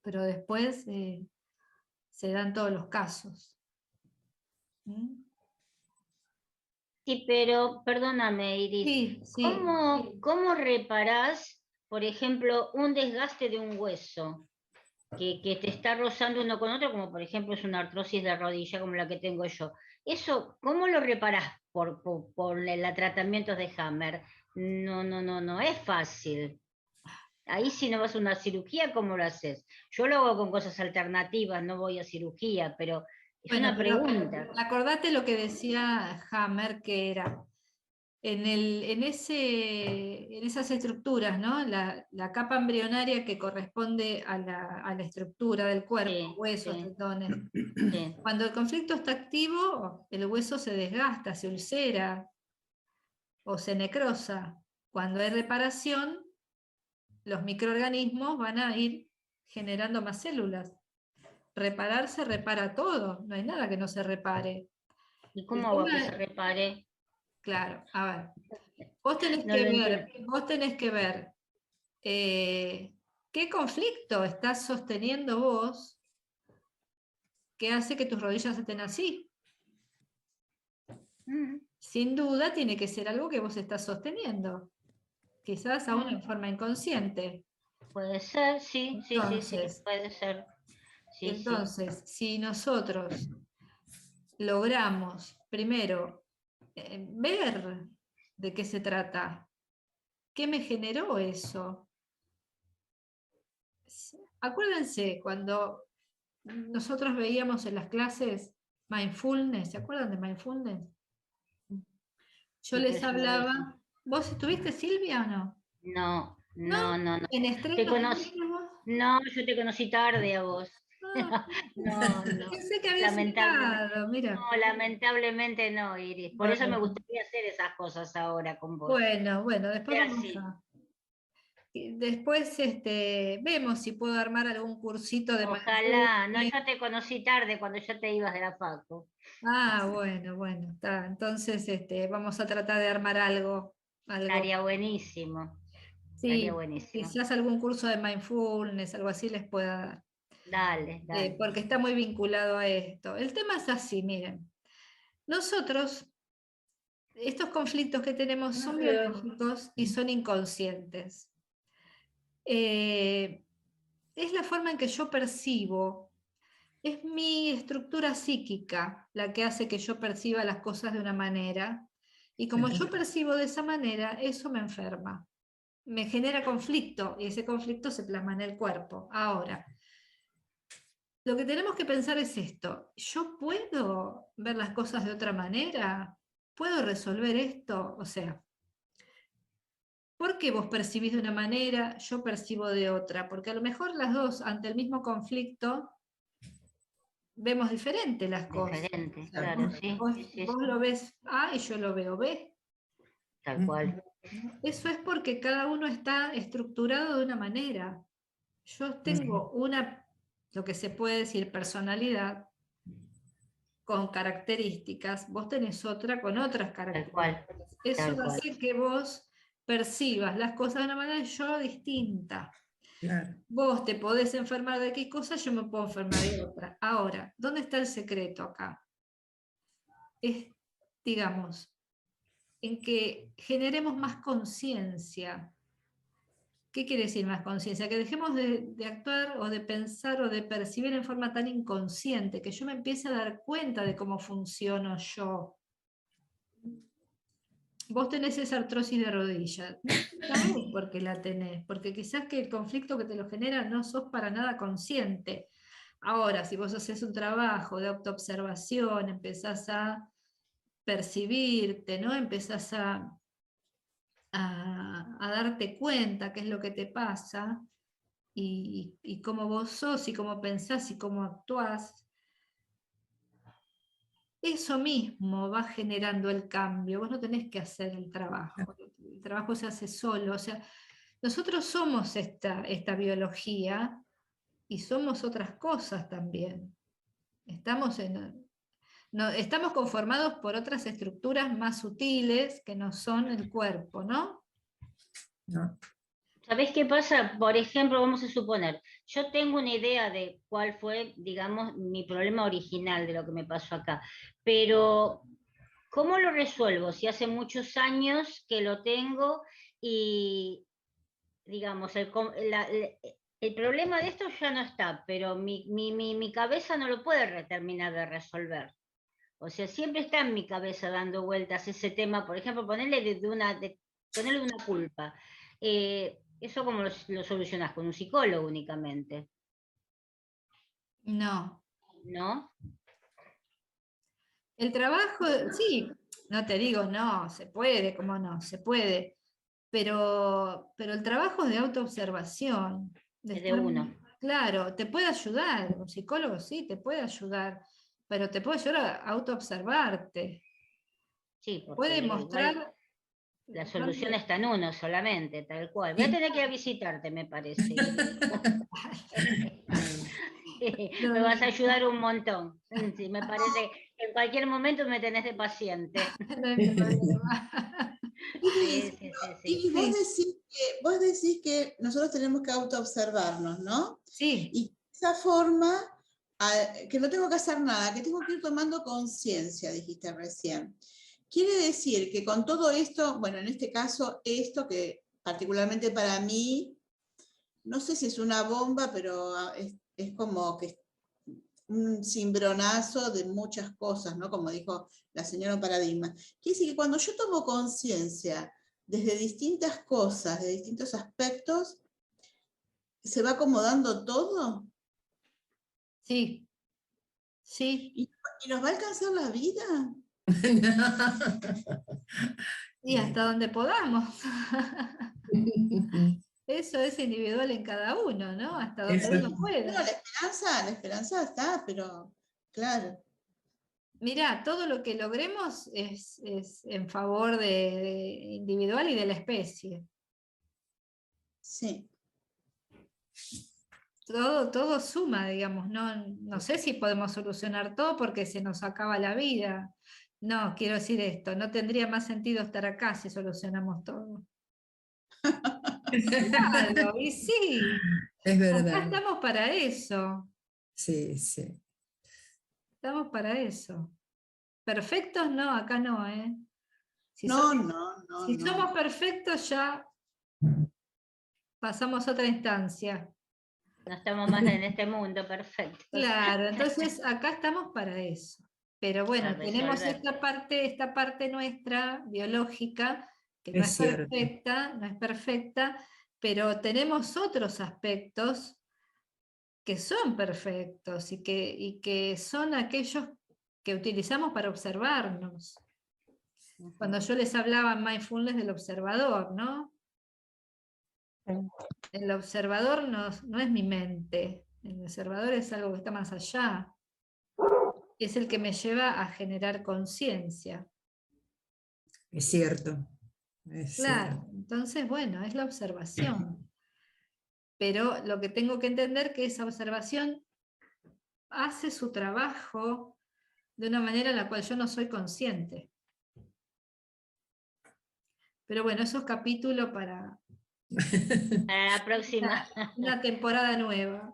Pero después se dan todos los casos. Sí, pero perdóname, Iris, Sí, sí. ¿Cómo reparás, por ejemplo, un desgaste de un hueso que te está rozando uno con otro, como por ejemplo es una artrosis de rodilla como la que tengo yo? Eso, ¿cómo lo reparás por el tratamiento de Hammer? No es fácil. Ahí si no vas a una cirugía, ¿cómo lo haces? Yo lo hago con cosas alternativas, no voy a cirugía, pero es Bueno, una pregunta. Acordate lo que decía Hammer, que era en esas estructuras, ¿no? La capa embrionaria que corresponde a la estructura del cuerpo, huesos, tendones. Cuando el conflicto está activo, el hueso se desgasta, se ulcera o se necrosa. Cuando hay reparación, los microorganismos van a ir generando más células. Reparar se repara todo, no hay nada que no se repare. ¿Y cómo hago que se repare? Claro, a ver. Vos tenés que ver qué conflicto estás sosteniendo vos que hace que tus rodillas estén así. Sin duda tiene que ser algo que vos estás sosteniendo. Quizás aún en forma inconsciente. Puede ser, sí, Entonces, sí, puede ser. Sí, entonces, si nosotros logramos primero ver de qué se trata, qué me generó eso. Acuérdense, cuando nosotros veíamos en las clases mindfulness, ¿se acuerdan de mindfulness? Yo Sí, les pero yo no hablaba, vi. ¿vos estuviste, Silvia, o no? No, ¿No? no, no, no. ¿En Te estreno? conocí, no, yo te conocí tarde a vos. Ah, No, no. pensé que habías Lamentablemente. estado, mira. No, lamentablemente no, Iris. Por eso me Bueno, gustaría hacer esas cosas ahora con vos. bueno, después Sea vamos así. Después vemos si puedo armar algún cursito de Ojalá. No, mindfulness. yo te conocí tarde cuando ya te ibas de la facu. Ah, bueno, está. Entonces, vamos a tratar de armar algo. Estaría buenísimo. Estaría Sí, buenísimo. quizás algún curso de mindfulness, algo así les pueda dar. Dale, dale. Porque está muy vinculado a esto. El tema es así, miren. Nosotros, estos conflictos que tenemos son biológicos y son inconscientes. Es la forma en que yo percibo, es mi estructura psíquica la que hace que yo perciba las cosas de una manera, y como yo percibo de esa manera, eso me enferma, me genera conflicto, y ese conflicto se plasma en el cuerpo. Ahora, lo que tenemos que pensar es esto: ¿yo puedo ver las cosas de otra manera? ¿Puedo resolver esto? O sea, ¿por qué vos percibís de una manera, yo percibo de otra? Porque a lo mejor las dos, ante el mismo conflicto, vemos diferente las cosas. Diferente, O sea, claro, sí. vos lo ves A y yo lo veo B. Tal cual. Eso es porque cada uno está estructurado de una manera. Yo tengo lo que se puede decir, personalidad con características, vos tenés otra con otras características. Eso tal cual. hace que vos percibas las cosas de una manera y yo distinta. Claro. Vos te podés enfermar de qué cosa, yo me puedo enfermar de otra. Ahora, ¿dónde está el secreto acá? Es, digamos, en que generemos más conciencia. ¿Qué quiere decir más conciencia? Que dejemos de actuar o de pensar o de percibir en forma tan inconsciente, que yo me empiece a dar cuenta de cómo funciono yo. Vos tenés esa artrosis de rodilla, no sabés por qué la tenés, porque quizás que el conflicto que te lo genera no sos para nada consciente. Ahora, si vos haces un trabajo de autoobservación, empezás a percibirte, ¿no? Empezás a darte cuenta qué es lo que te pasa y cómo vos sos y cómo pensás y cómo actuás, eso mismo va generando el cambio. Vos no tenés que hacer el trabajo se hace solo. O sea, nosotros somos esta biología y somos otras cosas también. Estamos conformados por otras estructuras más sutiles que no son el cuerpo, ¿no? ¿Sabés qué pasa? Por ejemplo, vamos a suponer, yo tengo una idea de cuál fue, digamos, mi problema original de lo que me pasó acá, pero ¿cómo lo resuelvo? Si hace muchos años que lo tengo y, digamos, el problema de esto ya no está, pero mi cabeza no lo puede terminar de resolver. O sea, siempre está en mi cabeza dando vueltas ese tema, por ejemplo, ponerle una culpa. ¿Eso cómo lo solucionás? ¿Con un psicólogo únicamente? No. ¿No? El trabajo, sí, no te digo no, se puede, cómo no, se puede, pero el trabajo es de autoobservación. Es de uno. Claro, te puede ayudar, un psicólogo sí, te puede ayudar, pero te puede ayudar a autoobservarte. Sí, porque Puede mostrar... igual la solución está en uno solamente, tal cual. Voy a tener que ir a visitarte, me parece. Me vas a ayudar un montón. Sí, me parece que en cualquier momento me tenés de paciente. Y vos decís que nosotros tenemos que autoobservarnos, ¿no? Sí. Y de esa forma, que no tengo que hacer nada, que tengo que ir tomando conciencia, dijiste recién. Quiere decir que con todo esto, bueno, en este caso, esto que particularmente para mí, no sé si es una bomba, pero es como que un cimbronazo de muchas cosas, ¿no? Como dijo la señora Paradigma. Quiere decir que cuando yo tomo conciencia desde distintas cosas, de distintos aspectos, ¿se va acomodando todo? Sí. Sí. Y ¿Y nos va a alcanzar la vida? Y hasta donde podamos. Eso es individual en cada uno, ¿no? Hasta donde uno pueda. No, la esperanza está, pero claro. Mirá, todo lo que logremos es en favor de individual y de la especie. Sí. Todo suma, digamos, no sé si podemos solucionar todo porque se nos acaba la vida. No, quiero decir esto, no tendría más sentido estar acá si solucionamos todo. Claro, y sí, Es acá verdad. estamos para eso, Sí, sí. estamos para eso. Perfectos no, acá no, ¿eh? Si No, somos, no. si somos perfectos ya pasamos a otra instancia. No estamos más en este mundo, perfecto. Claro, entonces acá estamos para eso. Pero bueno, Para tenemos resolver. esta parte nuestra, biológica, que no Es es cierto. perfecta, pero tenemos otros aspectos que son perfectos y que son aquellos que utilizamos para observarnos. Cuando yo les hablaba en mindfulness del observador, ¿no? El observador no es mi mente, el observador es algo que está más allá. Es el que me lleva a generar conciencia. Es cierto. Es Claro, cierto. entonces, bueno, es la observación. Pero lo que tengo que entender es que esa observación hace su trabajo de una manera en la cual yo no soy consciente. Pero bueno, eso es capítulo para Para la próxima. una temporada nueva.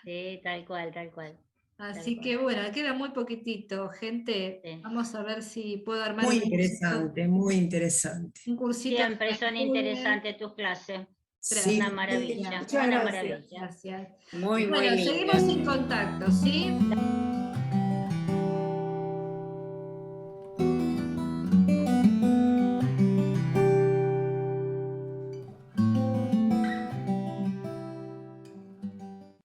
Sí, tal cual, tal cual. Así Tal que bueno, queda muy poquitito, gente. Sí. Vamos a ver si puedo armar Muy un interesante, muy interesante. cursito. Siempre son interesantes tus clases. Sí. Una maravilla, Muchas una gracias. maravilla. Gracias. Muy, muy Bueno, lindo. seguimos en contacto, ¿sí?